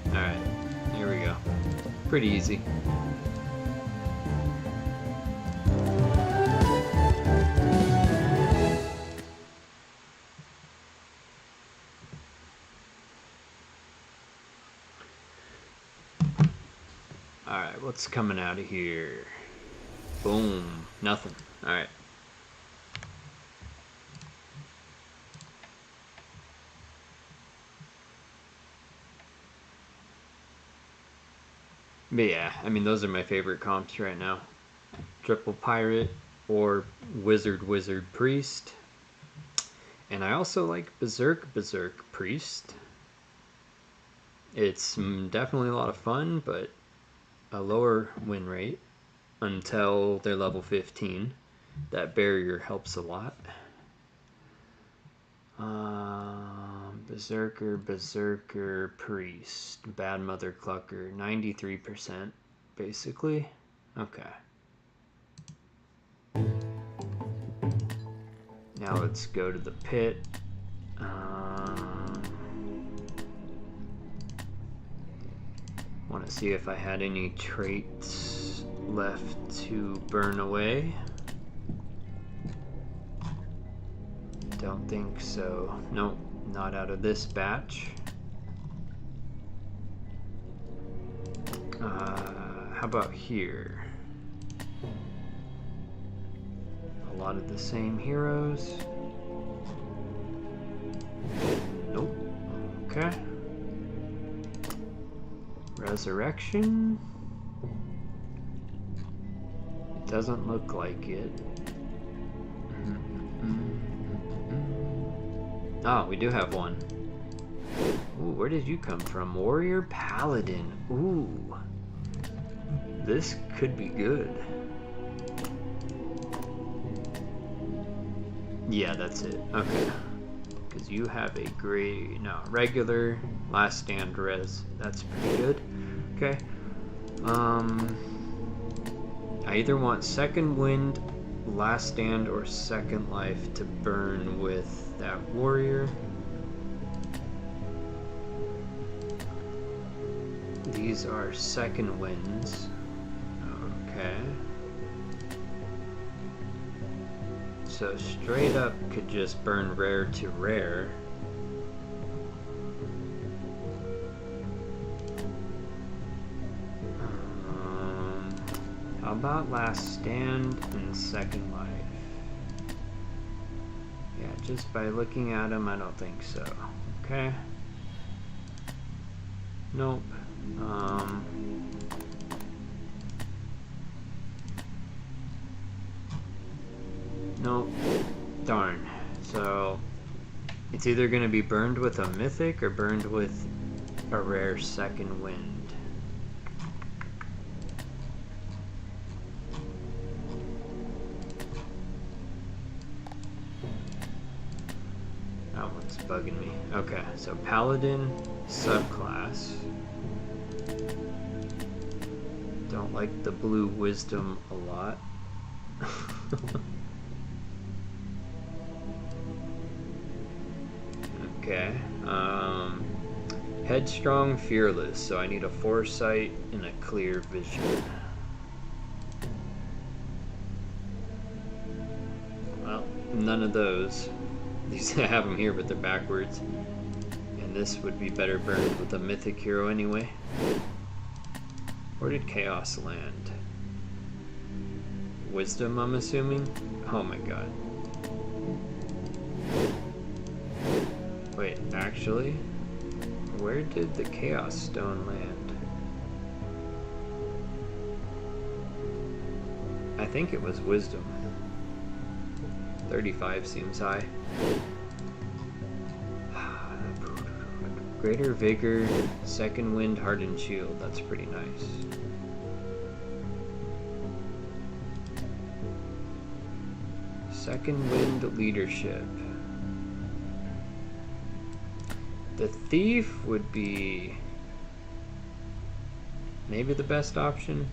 Alright. Here we go. Pretty easy. Alright, what's coming out of here? Boom. Nothing. Alright. But yeah, I mean, those are my favorite comps right now. Triple Pirate or Wizard Priest. And I also like Berserk Priest. It's definitely a lot of fun, but a lower win rate until they're level 15. That barrier helps a lot. Berserker Priest. Bad Mother Clucker. 93% basically. Okay. Now let's go to the pit. Want to see if I had any traits left to burn away. Don't think so. Nope, not out of this batch. How about here? A lot of the same heroes. Nope. Okay. Resurrection. Doesn't look like it. Oh, we do have one. Ooh, where did you come from? Warrior Paladin. Ooh. This could be good. Yeah, that's it. Okay. Because you have a regular last stand res. That's pretty good. Okay. I either want second wind, last stand, or second life to burn with that warrior. These are second winds. Okay. So straight up could just burn rare to rare. How about last stand and second life? Yeah, just by looking at them, I don't think so. Okay. Nope. Nope. Darn. So it's either going to be burned with a mythic or burned with a rare second wind. That one's bugging me. Okay, so Paladin subclass. Don't like the blue wisdom a lot. Okay. Headstrong, fearless. So I need a foresight and a clear vision. Well, none of those. These I have them here, but they're backwards. And this would be better burned with a mythic hero anyway. Where did Chaos land? Wisdom, I'm assuming? Oh my god. Wait, actually? Where did the Chaos Stone land? I think it was Wisdom. 35 seems high. Greater Vigor, Second Wind, Hardened Shield. That's pretty nice. Second Wind, Leadership. The Thief would be maybe the best option.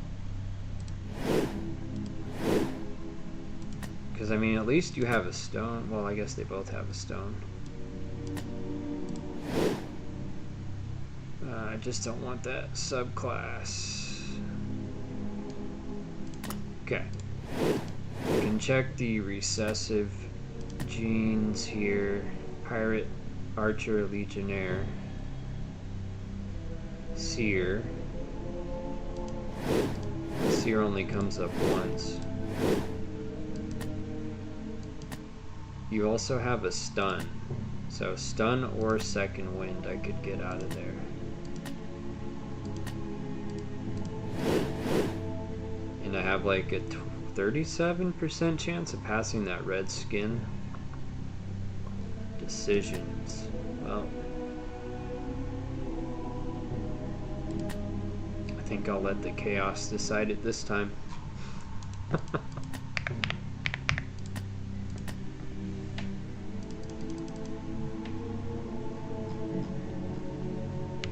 Because, I mean, at least you have a stone. Well, I guess they both have a stone. I just don't want that subclass. Okay. You can check the recessive genes here. Pirate, Archer, Legionnaire, Seer. Seer only comes up once. You also have a stun. So stun or second wind I could get out of there. And I have like a 37% chance of passing that red skin. Decisions. Well, I think I'll let the chaos decide it this time.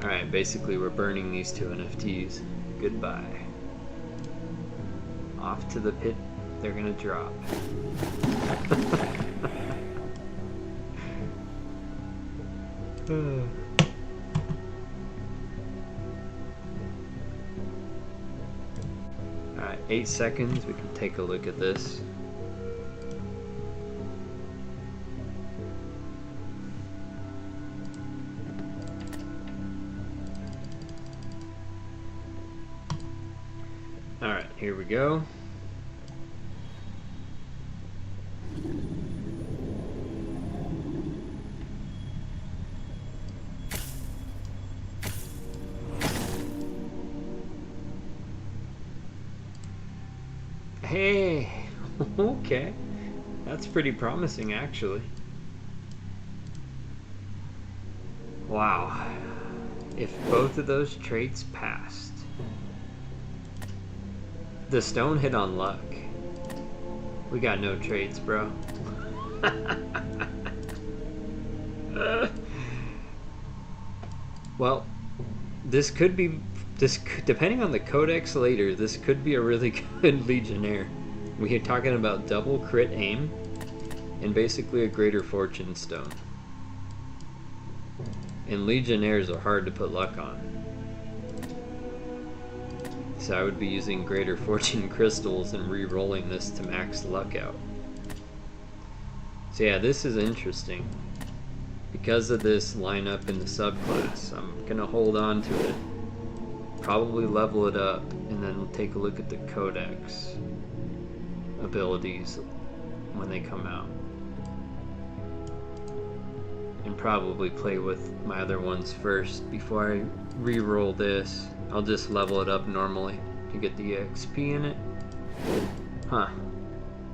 Alright, basically we're burning these two NFTs. Goodbye. Off to the pit they're gonna drop. Alright, 8 seconds, we can take a look at this. Alright, here we go. Hey, okay. That's pretty promising, actually. Wow. If both of those traits passed. The stone hit on luck. We got no traits, bro. Well, this could be... depending on the codex later, this could be a really good Legionnaire. We're talking about double crit aim and basically a greater fortune stone. And Legionnaires are hard to put luck on. So I would be using greater fortune crystals and re-rolling this to max luck out. So yeah, this is interesting. Because of this lineup in the subclass, I'm gonna hold on to it. Probably level it up and then take a look at the codex abilities when they come out. And probably play with my other ones first before I re-roll this. I'll just level it up normally to get the XP in it. Huh.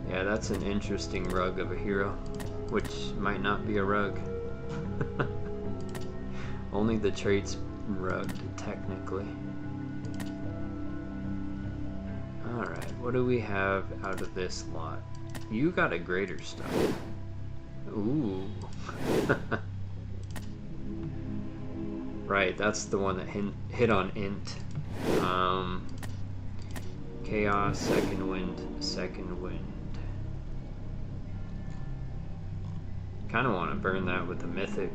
Yeah, that's an interesting rug of a hero, which might not be a rug. Only the traits rug, technically. Alright, what do we have out of this lot? You got a greater stuff. Ooh. Right, that's the one that hit on int. Chaos, second wind, second wind. Kind of want to burn that with the mythic.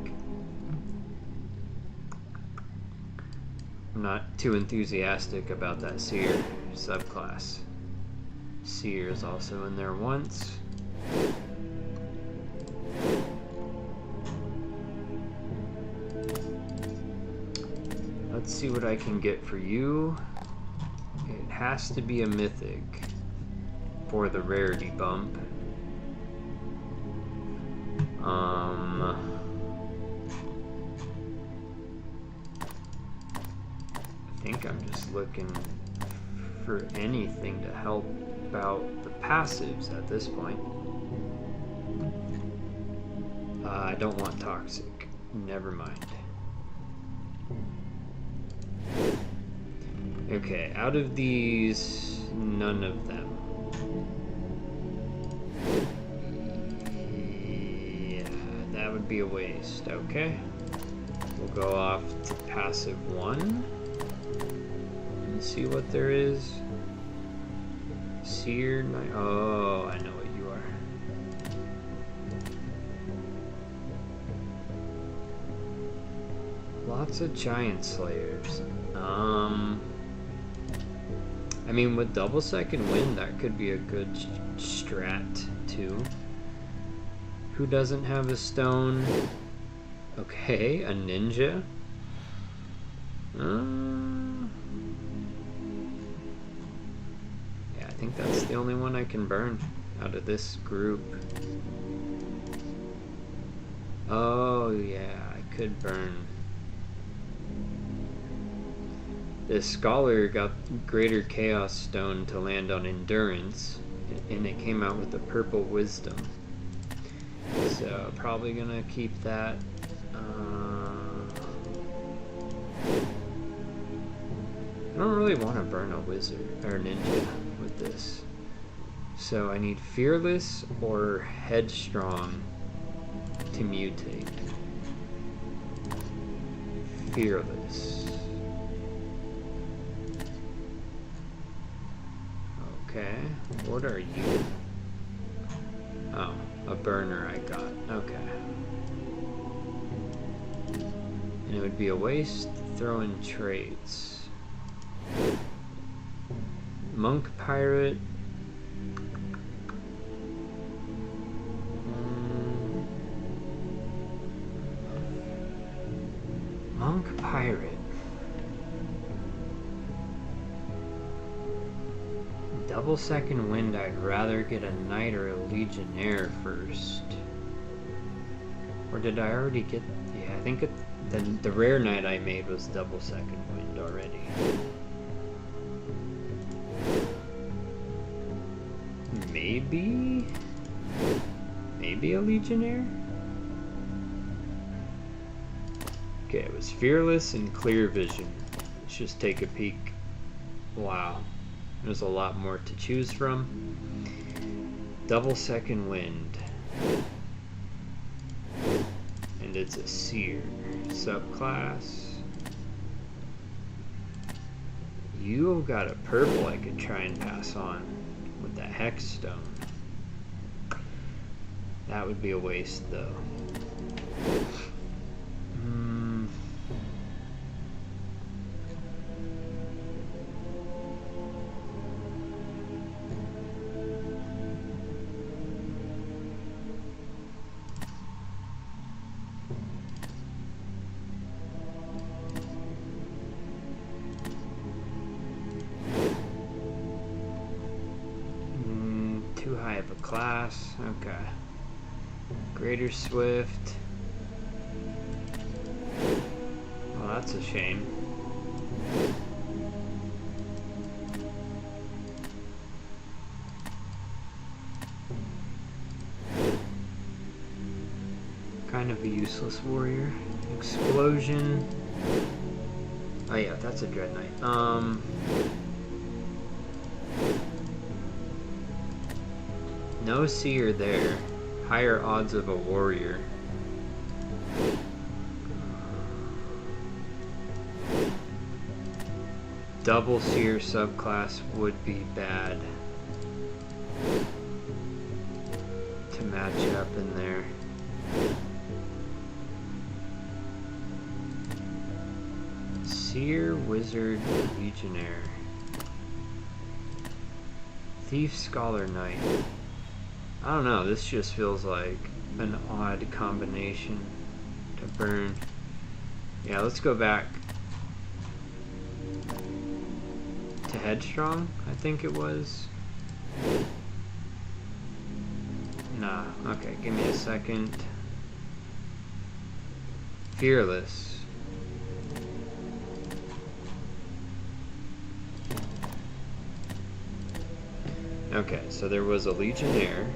I'm not too enthusiastic about that seer subclass. Seer is also in there once. Let's see what I can get for you. It has to be a mythic for the rarity bump. I think I'm just looking for anything to help out the passives at this point. I don't want toxic. Never mind. Okay, out of these, none of them. Yeah, that would be a waste. Okay. We'll go off to passive 1 and see what there is. Seer Knight. Oh, I know what you are. Lots of Giant Slayers. I mean, with double second wind, that could be a good strat too. Who doesn't have a stone? Okay, a ninja. Yeah, I think that's the only one I can burn out of this group. Oh yeah, I could burn. The Scholar got Greater Chaos Stone to land on Endurance, and it came out with the Purple Wisdom. So, probably gonna keep that. I don't really want to burn a wizard or ninja with this. So, I need Fearless or Headstrong to mutate. Fearless. Okay, what are you? Oh, a burner I got. Okay. And it would be a waste throwing traits. Monk Pirate. Monk Pirate. Double second wind, I'd rather get a knight or a legionnaire first. Or did I already get... Yeah, I think the rare knight I made was double second wind already. maybe a Legionnaire? Okay, it was Fearless and Clear Vision. Let's just take a peek. Wow, there's a lot more to choose from. Double Second Wind. And it's a Seer subclass. You got a purple I could try and pass on with that Hex Stone. That would be a waste though. 2 high of a class. Okay. Greater Swift. Well, that's a shame. Kind of a useless warrior. Explosion. Oh yeah, that's a Dread Knight. No Seer there. Higher odds of a warrior. Double Seer subclass would be bad to match up in there. Seer, Wizard, Legionnaire. Thief, Scholar, Knight. I don't know, this just feels like an odd combination to burn. Yeah, let's go back to Headstrong, I think it was. Nah, okay, give me a second. Fearless. Okay, so there was a Legionnaire.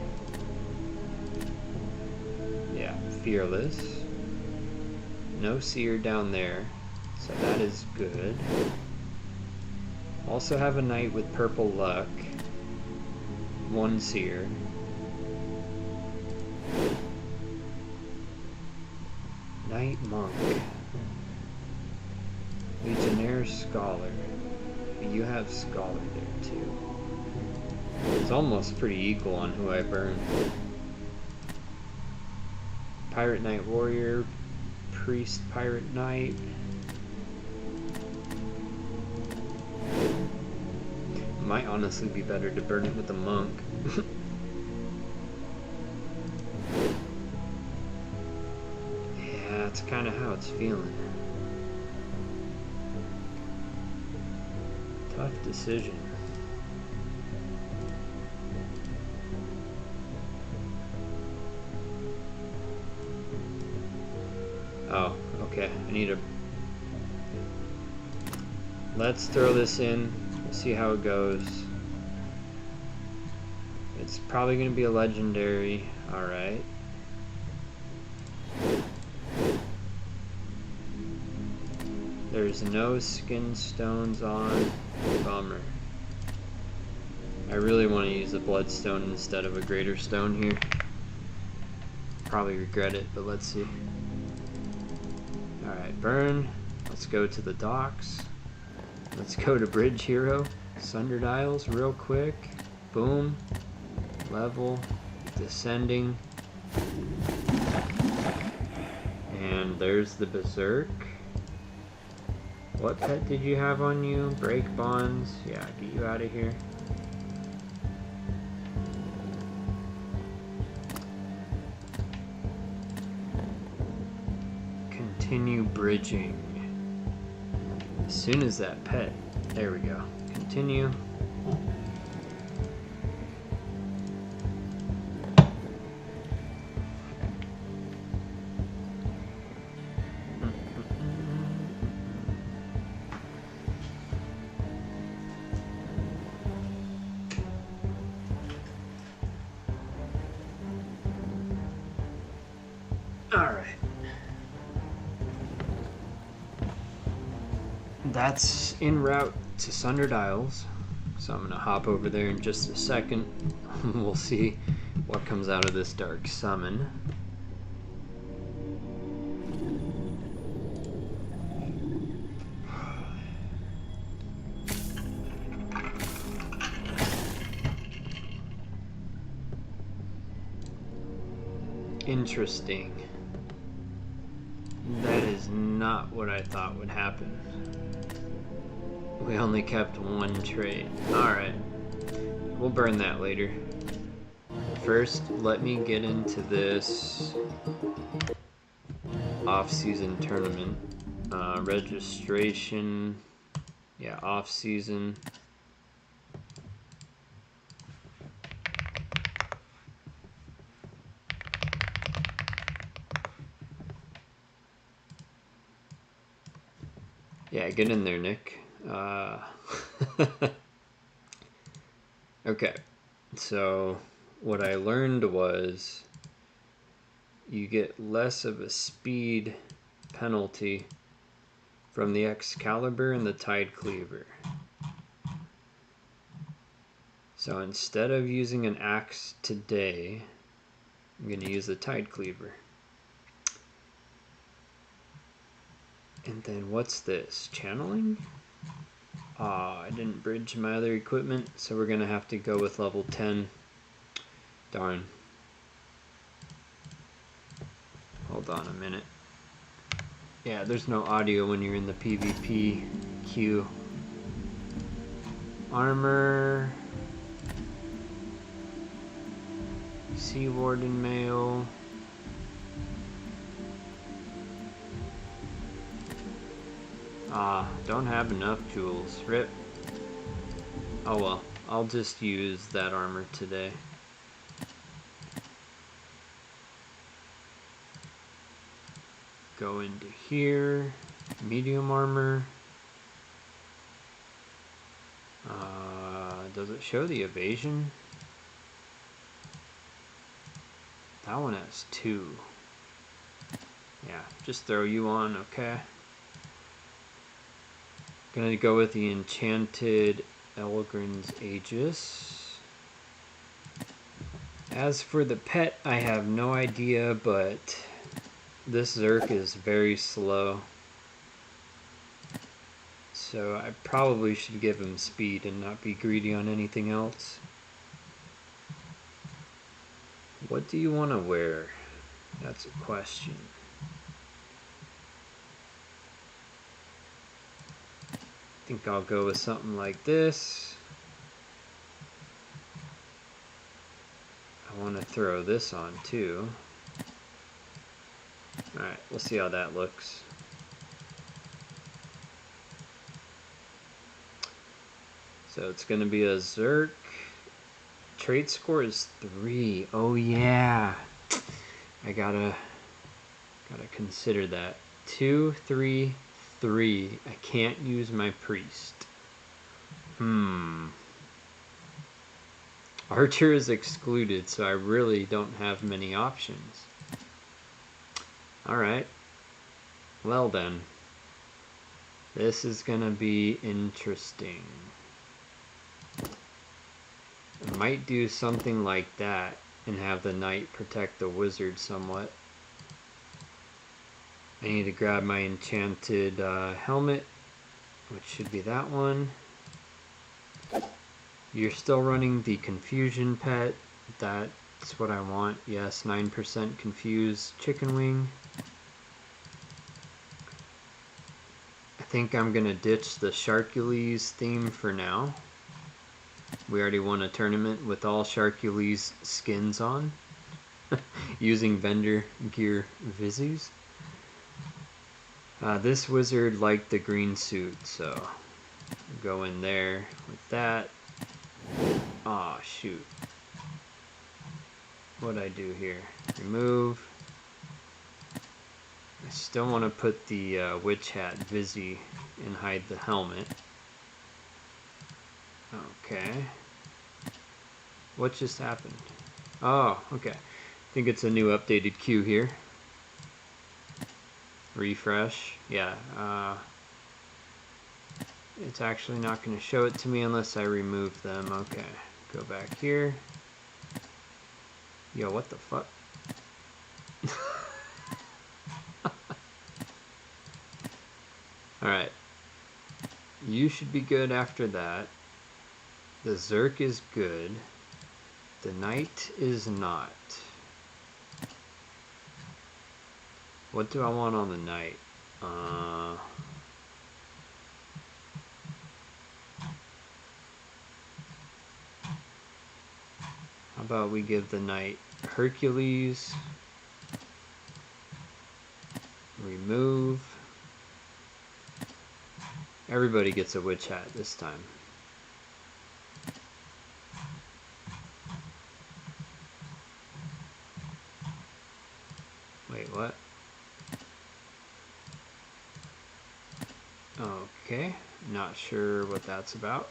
Yeah, Fearless. No Seer down there, so that is good. Also have a Knight with purple luck. 1 Seer. Knight Monk. Legionnaire Scholar. You have Scholar there too. It's almost pretty equal on who I burn. Pirate Knight Warrior, Priest Pirate Knight. Might honestly be better to burn it with a monk. Yeah, that's kind of how it's feeling. Tough decision. Oh, okay. I need a... Let's throw this in. We'll see how it goes. It's probably going to be a legendary. Alright. There's no skin stones on. Bummer. I really want to use a bloodstone instead of a greater stone here. Probably regret it, but let's see. Alright, burn. Let's go to the docks. Let's go to Bridge Hero. Sundered Isles real quick. Boom. Level. Descending. And there's the Berserk. What pet did you have on you? Break bonds. Yeah, get you out of here. Continue bridging. As soon as that pet, there we go. Continue. Alright. That's en route to Sundered Isles. So I'm gonna hop over there in just a second. We'll see what comes out of this dark summon. Interesting. That is not what I thought would happen. We only kept one trade. Alright. We'll burn that later. First, let me get into this off-season tournament. Registration. Yeah, off-season. Yeah, get in there, Nick. Okay, so what I learned was you get less of a speed penalty from the Excalibur and the Tide Cleaver. So instead of using an axe today, I'm going to use the Tide Cleaver. And then what's this? Channeling? I didn't bridge my other equipment, so we're going to have to go with level 10. Darn. Hold on a minute. Yeah, there's no audio when you're in the PvP queue. Armor. Sea Warden mail. Don't have enough jewels. Rip. Oh well, I'll just use that armor today. Go into here. Medium armor. Does it show the evasion? That one has 2. Yeah, just throw you on, okay. Gonna go with the Enchanted Elgrin's Aegis. As for the pet, I have no idea, but this Zerk is very slow. So I probably should give him speed and not be greedy on anything else. What do you want to wear? That's a question. I think I'll go with something like this. I want to throw this on too. Alright, we'll see how that looks. So it's going to be a Zerk. Trait score is 3. Oh yeah. I gotta consider that. 2, 3, 3. I can't use my priest. Archer is excluded, so I really don't have many options. Alright. Well then. This is gonna be interesting. I might do something like that and have the knight protect the wizard somewhat. I need to grab my enchanted helmet, which should be that one. You're still running the confusion pet. That's what I want. Yes, 9% confused chicken wing. I think I'm gonna ditch the Sharkules theme for now. We already won a tournament with all Sharkules skins on. Using vendor gear Vizzies. This wizard liked the green suit, so go in there with that. Aw, shoot. What'd I do here? Remove. I still want to put the witch hat Vizzy and hide the helmet. Okay. What just happened? Oh, okay. I think it's a new updated queue here. refresh. Yeah, it's actually not going to show it to me unless I remove them. Okay, go back here. Yo, what the fuck? Alright. You should be good after that. The Zerk is good. The Knight is not. What do I want on the Knight? How about we give the Knight Hercules. Remove. Everybody gets a witch hat this time. Wait, what? Okay, not sure what that's about.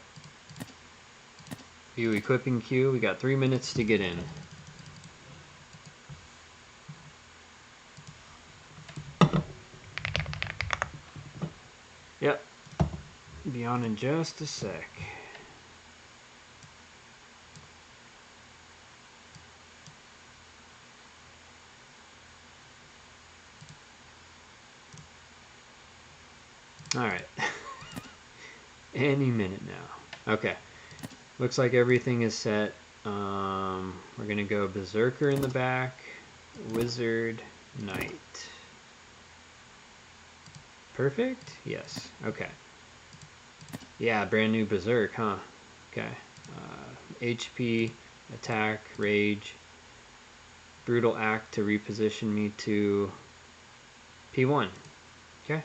View equipping queue. We got 3 minutes to get in. Yep. Be on in just a sec. Alright. Any minute now. Okay. Looks like everything is set. We're going to go Berserker in the back. Wizard, Knight. Perfect? Yes. Okay. Yeah, brand new Berserk, huh? Okay. HP, attack, rage, brutal act to reposition me to P1. Okay.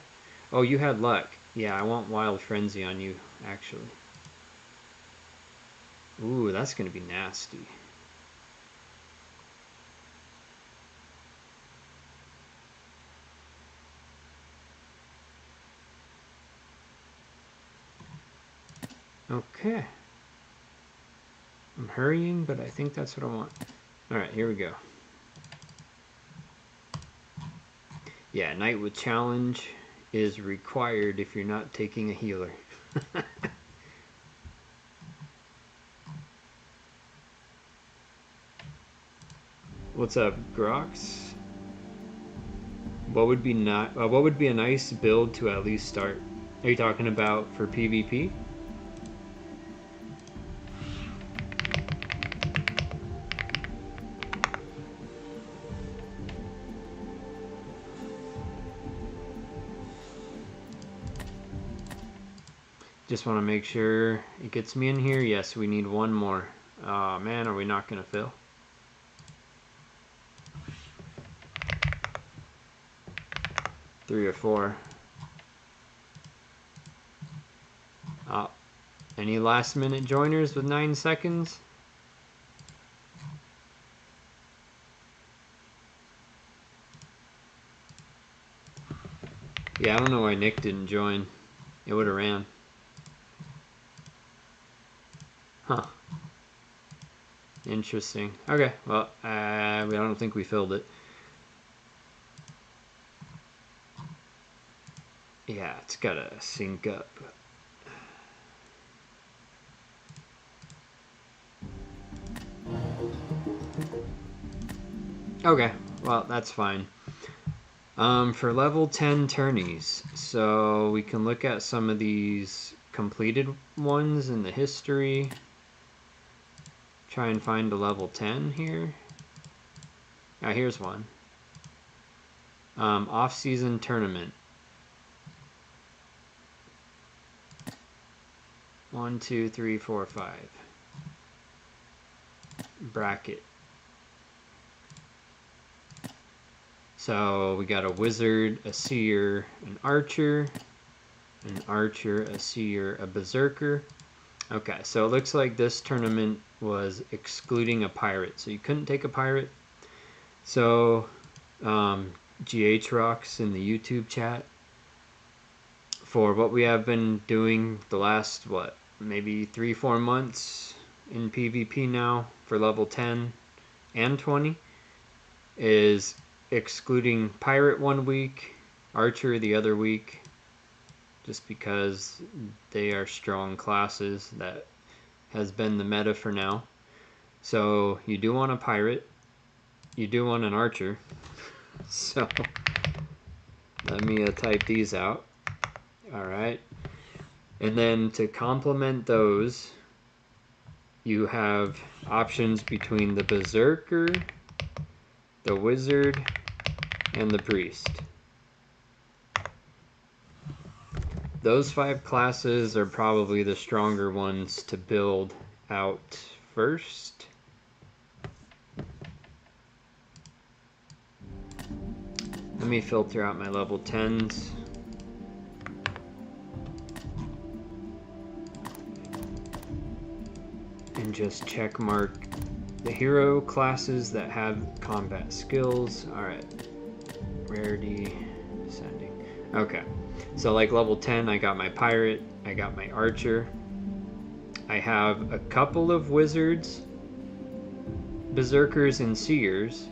Oh, you had luck. Yeah, I want Wild Frenzy on you, actually. Ooh, that's going to be nasty. Okay. I'm hurrying, but I think that's what I want. Alright, here we go. Yeah, Knight with Challenge is required if you're not taking a healer. What's up, Grox? What would be a nice build to at least start? Are you talking about for PvP? Just want to make sure it gets me in here. Yes, we need one more. Oh man, are we not going to fill? Three or four. Any last minute joiners with 9 seconds? Yeah, I don't know why Nick didn't join. It would have ran. Huh. Interesting. Okay, well, I don't think we filled it. Yeah, it's gotta sync up. Okay, well, that's fine. For level 10 tourneys, so we can look at some of these completed ones in the history. Try and find a level 10 here. Here's one. Off-season tournament. 1, 2, 3, 4, 5. Bracket. So we got a wizard, a seer, an archer, a seer, a berserker. Okay, so it looks like this tournament was excluding a pirate, so you couldn't take a pirate. So GH Rocks in the YouTube chat, for what we have been doing the last, what, maybe 3-4 months in PvP now for level 10 and 20, is excluding pirate 1 week, Archer the other week, just because they are strong classes. That has been the meta for now. So you do want a pirate, you do want an archer. So let me type these out. All right. And then to complement those, you have options between the berserker, the wizard, and the priest. Those 5 classes are probably the stronger ones to build out first. Let me filter out my level 10s. And just check mark the hero classes that have combat skills. Alright. Rarity, ascending. Okay. So like level 10, I got my pirate, I got my archer. I have a couple of wizards, berserkers, and seers.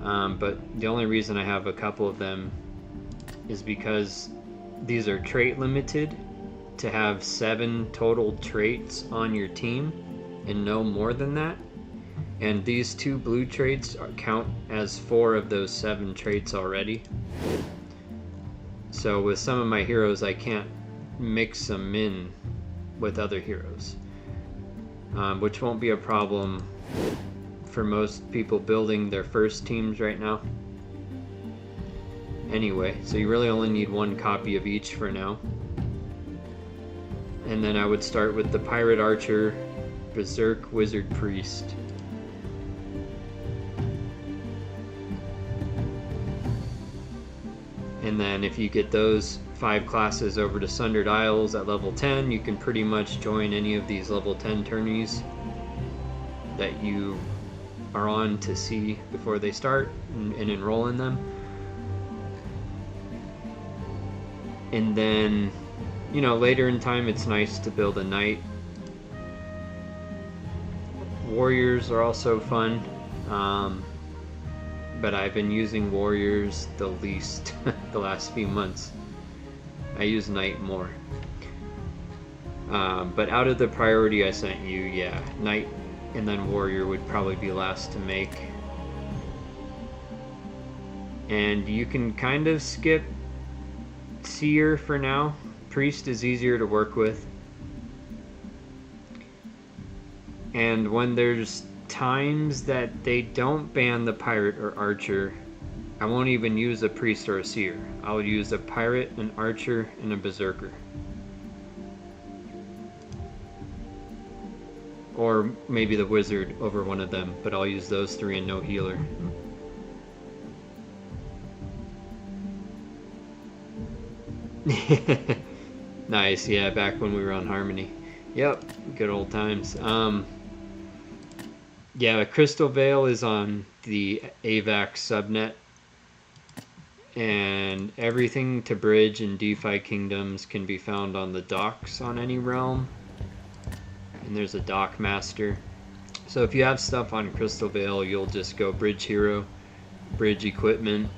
But the only reason I have a couple of them is because these are trait limited to have 7 total traits on your team and no more than that. And these 2 blue traits count as 4 of those 7 traits already. So with some of my heroes, I can't mix them in with other heroes, which won't be a problem for most people building their first teams right now. Anyway, so you really only need 1 copy of each for now. And then I would start with the pirate, archer, berserk, wizard, priest. And then if you get those 5 classes over to Sundered Isles at level 10, you can pretty much join any of these level 10 tourneys that you are on to see before they start and enroll in them. And then, you know, later in time it's nice to build a knight. Warriors are also fun, but I've been using warriors the least the last few months. I use knight more. But out of the priority I sent you, yeah, knight and then warrior would probably be last to make. And you can kind of skip seer for now. Priest is easier to work with. And when there's times that they don't ban the pirate or archer, I won't even use a priest or a seer. I'll use a pirate, an archer, and a berserker. Or maybe the wizard over one of them, but I'll use those 3 and no healer. Nice, yeah, back when we were on Harmony. Yep, good old times. Yeah, Crystal Vale is on the AVAX subnet. And everything to bridge in Defikingdoms can be found on the docks on any realm. And there's a dock master. So if you have stuff on Crystal Vale, you'll just go bridge hero, bridge equipment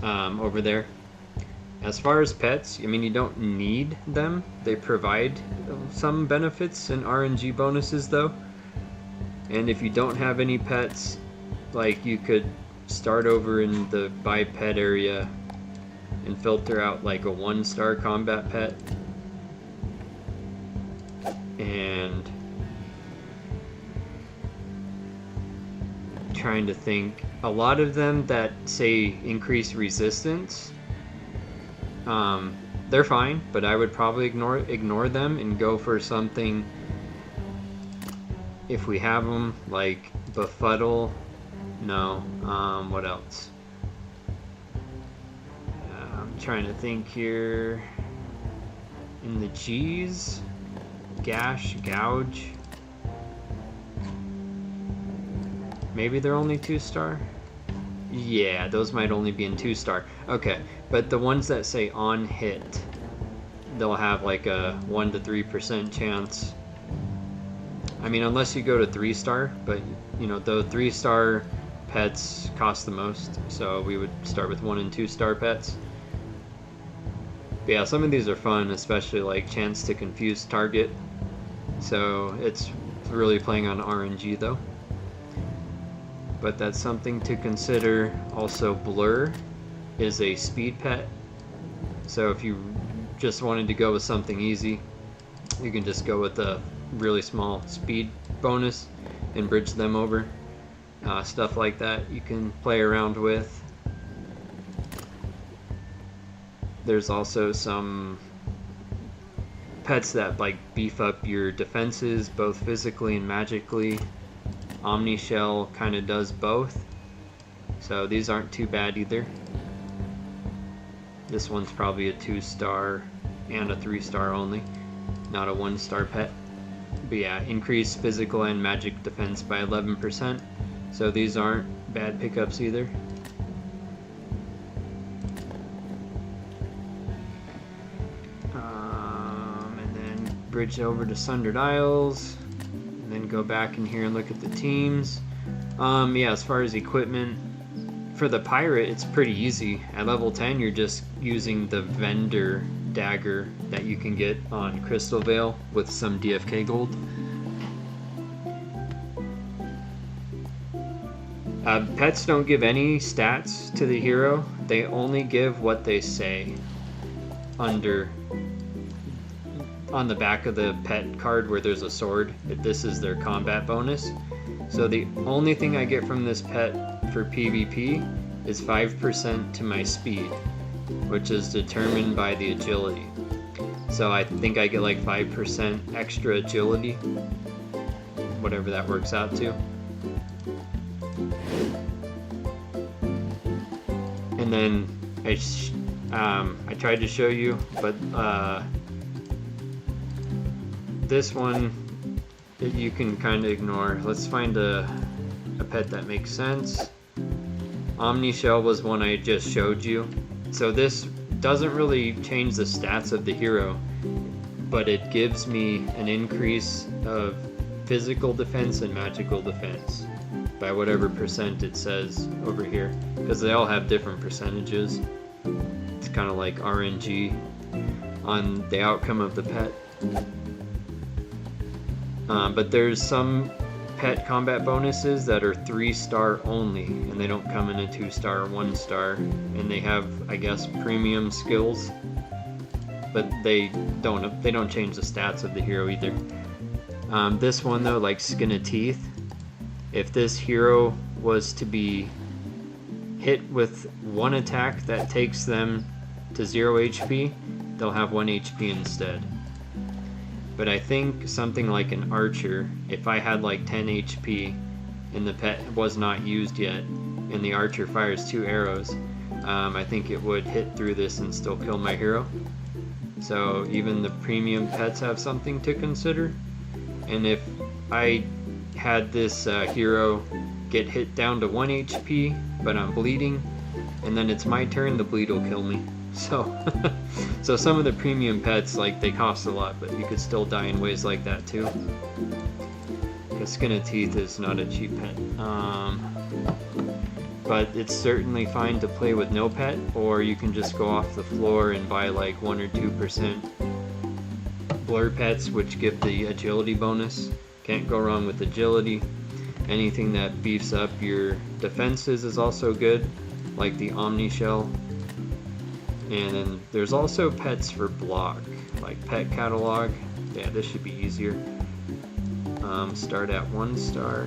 over there. As far as pets, I mean, you don't need them. They provide some benefits and RNG bonuses though. And if you don't have any pets, like you could start over in the buy pet area and filter out like a 1-star combat pet. And trying to think, a lot of them that say increase resistance, they're fine, but I would probably ignore them and go for something, if we have them, like befuddle. No, what else? I'm trying to think here. In the G's, gash, gouge. Maybe they're only 2-star? Yeah, those might only be in 2-star. Okay, but the ones that say on hit, they'll have like a 1 to 3% chance. I mean, unless you go to 3-star, but you know, the 3-star pets cost the most, so we would start with 1 and 2 star pets. But yeah, some of these are fun, especially like chance to confuse target. So it's really playing on RNG though. But that's something to consider. Also, Blur is a speed pet. So if you just wanted to go with something easy, you can just go with a really small speed bonus and bridge them over. Stuff like that you can play around with. There's also some pets that like beef up your defenses both physically and magically. Omni Shell kind of does both, so these aren't too bad either. This one's probably a 2-star and a 3-star only, not a 1-star pet. But yeah, increase physical and magic defense by 11%, so these aren't bad pickups either. And then bridge over to Sundered Isles, and then go back in here and look at the teams. Yeah, as far as equipment, for the pirate, it's pretty easy. At level 10, you're just using the vendor dagger that you can get on Crystal Vale with some DFK gold. Pets don't give any stats to the hero. They only give what they say on the back of the pet card where there's a sword. This is their combat bonus. So the only thing I get from this pet for PvP is 5% to my speed, which is determined by the agility. So I think I get like 5% extra agility, whatever that works out to. And then I tried to show you, but this one you can kind of ignore. Let's find a pet that makes sense. Omni Shell was one I just showed you. So this doesn't really change the stats of the hero, but it gives me an increase of physical defense and magical defense by whatever percent it says over here, because they all have different percentages. It's kind of like RNG on the outcome of the pet. But there's some pet combat bonuses that are 3-star only, and they don't come in a 2-star or 1-star, and they have, I guess, premium skills, but they don't change the stats of the hero either. This one though, like Skin of Teeth, if this hero was to be hit with one attack that takes them to 0 HP, they'll have 1 HP instead. But I think something like an archer, if I had like 10 HP and the pet was not used yet, and the archer fires 2 arrows, I think it would hit through this and still kill my hero. So even the premium pets have something to consider. And if I had this hero get hit down to 1 HP, but I'm bleeding, and then it's my turn, the bleed will kill me. So, so some of the premium pets, like, they cost a lot, but you could still die in ways like that too. Because Skin of Teeth is not a cheap pet. But it's certainly fine to play with no pet, or you can just go off the floor and buy like 1 or 2% blur pets, which give the agility bonus. Can't go wrong with agility. Anything that beefs up your defenses is also good, like the Omni Shell. And then there's also pets for block, like Pet Catalog. Yeah, this should be easier. Start at 1 star.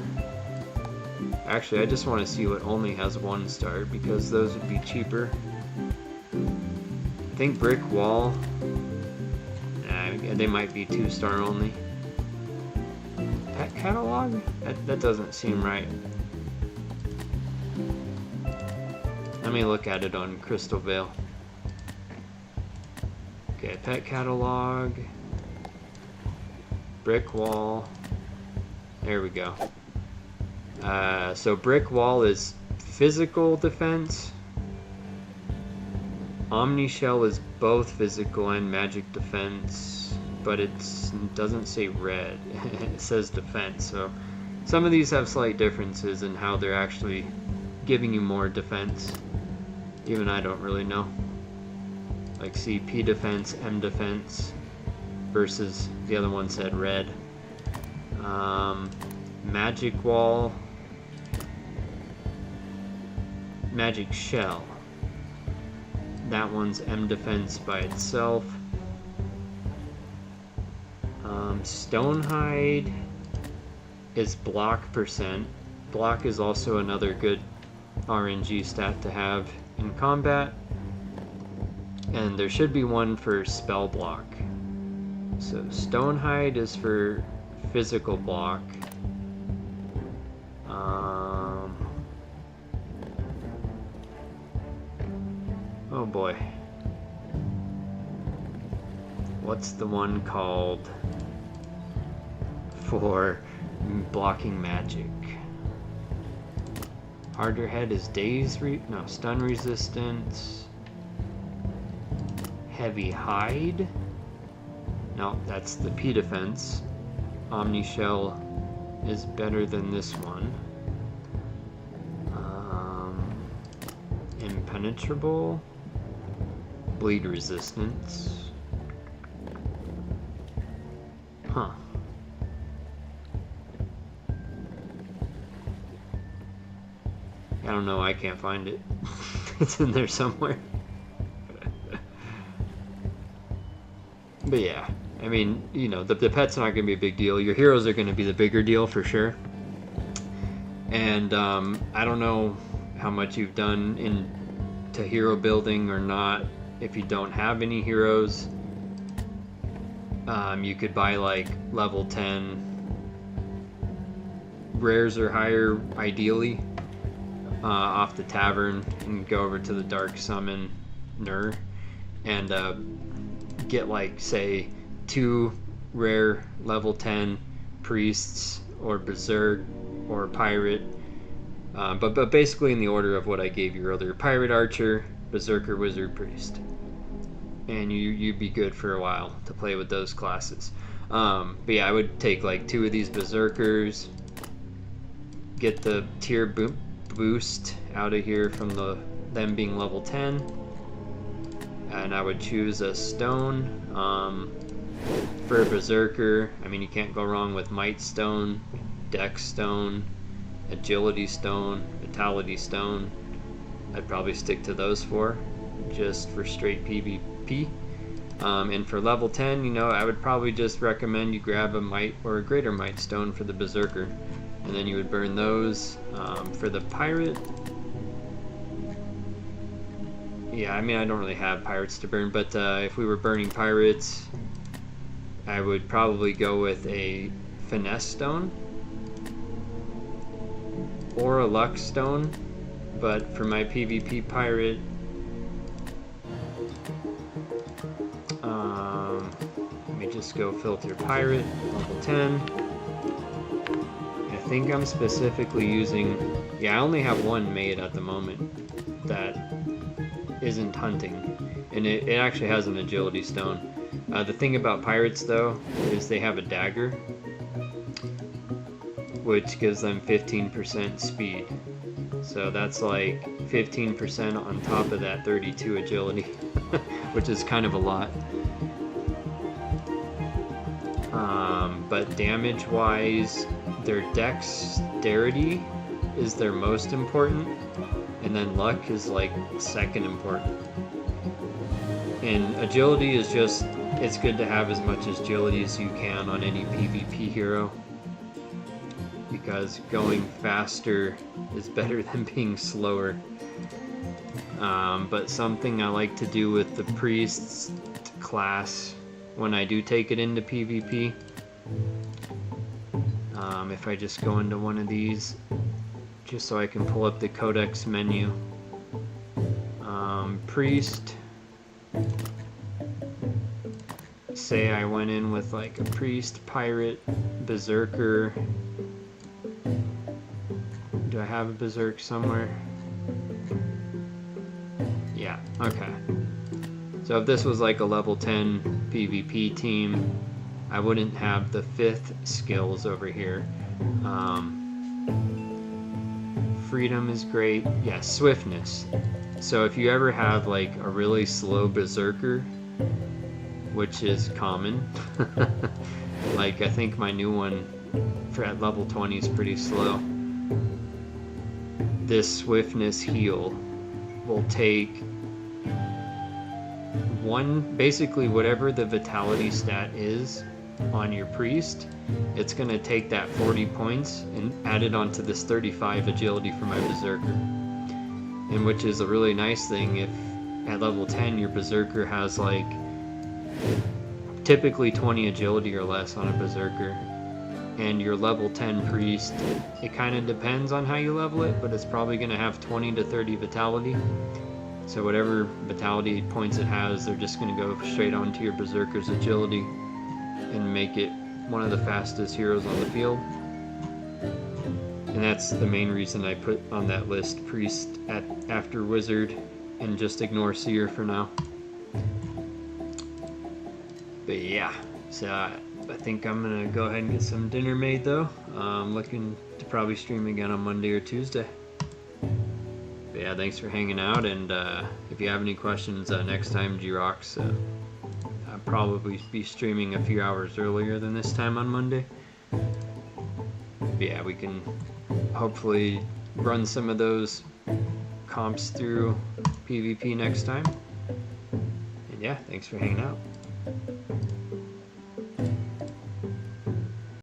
Actually, I just want to see what only has 1 star, because those would be cheaper. I think Brick Wall, they might be 2-star only. Pet Catalog? That doesn't seem right. Let me look at it on Crystal Vale. Okay, Pet Catalog, Brick Wall, there we go. So Brick Wall is physical defense. Omni Shell is both physical and magic defense, but it doesn't say red. It says defense, so Some of these have slight differences in how they're actually giving you more defense. Even I don't really know. Like see P defense, M defense versus the other one said red. Magic wall, magic shell. That one's M defense by itself. Stonehide is block percent. Block is also another good RNG stat to have in combat. And there should be one for spell block. So Stonehide is for physical block. Oh boy. What's the one called for blocking magic? Harder head is stun resistance. Heavy hide. No, that's the P defense. Omni shell is better than this one. Impenetrable. Bleed resistance. Huh. I don't know, I can't find it. It's in there somewhere. But yeah, I mean, you know, the pet's not going to be a big deal. Your heroes are going to be the bigger deal for sure. And I don't know how much you've done into hero building or not. If you don't have any heroes, you could buy like level 10 rares or higher, ideally, off the tavern and go over to the Dark Summoner and get like, say, 2 rare level 10 priests or berserk or pirate, but basically in the order of what I gave you earlier: pirate, archer, berserker, wizard, priest, and you'd be good for a while to play with those classes. But yeah, I would take like 2 of these berserkers, get the tier boost out of here from them being level 10, and I would choose a stone for a berserker. I mean, you can't go wrong with might stone, dex stone, agility stone, vitality stone. I'd probably stick to those 4 just for straight PvP. And for level 10, you know, I would probably just recommend you grab a might or a greater might stone for the berserker, and then you would burn those. For the pirate, yeah, I mean, I don't really have pirates to burn, but if we were burning pirates, I would probably go with a finesse stone or a luck stone. But for my PvP pirate, let me just go filter pirate, level 10. I think I'm specifically using, yeah, I only have 1 made at the moment that isn't hunting, and it actually has an agility stone. The thing about pirates though is they have a dagger, which gives them 15% speed. So that's like 15% on top of that 32 agility, which is kind of a lot. But damage wise, their dexterity is their most important, and then luck is like second important. And agility is just, it's good to have as much agility as you can on any PvP hero, because going faster is better than being slower. But something I like to do with the priest's class when I do take it into PvP, if I just go into one of these, just so I can pull up the codex menu, priest, say I went in with like a priest, pirate, berserker. Do I have a berserk somewhere? Yeah, okay. So if this was like a level 10 PvP team, I wouldn't have the 5th skills over here. Freedom is great. Yeah, swiftness. So if you ever have like a really slow berserker, which is common, like I think my new one for at level 20 is pretty slow. This swiftness heal will take basically whatever the vitality stat is on your priest, it's going to take that 40 points and add it onto this 35 agility for my berserker. And which is a really nice thing if at level 10 your berserker has like typically 20 agility or less on a berserker, and your level 10 priest, it kind of depends on how you level it, but it's probably going to have 20 to 30 vitality. So whatever vitality points it has, they're just going to go straight onto your berserker's agility and make it one of the fastest heroes on the field. And that's the main reason I put on that list priest after wizard and just ignore seer for now. But yeah, so I think I'm gonna go ahead and get some dinner made though. I'm looking to probably stream again on Monday or Tuesday. But yeah, thanks for hanging out, and if you have any questions next time, G-Rocks, I'll probably be streaming a few hours earlier than this time on Monday. But yeah, we can hopefully run some of those comps through PvP next time. And yeah, thanks for hanging out.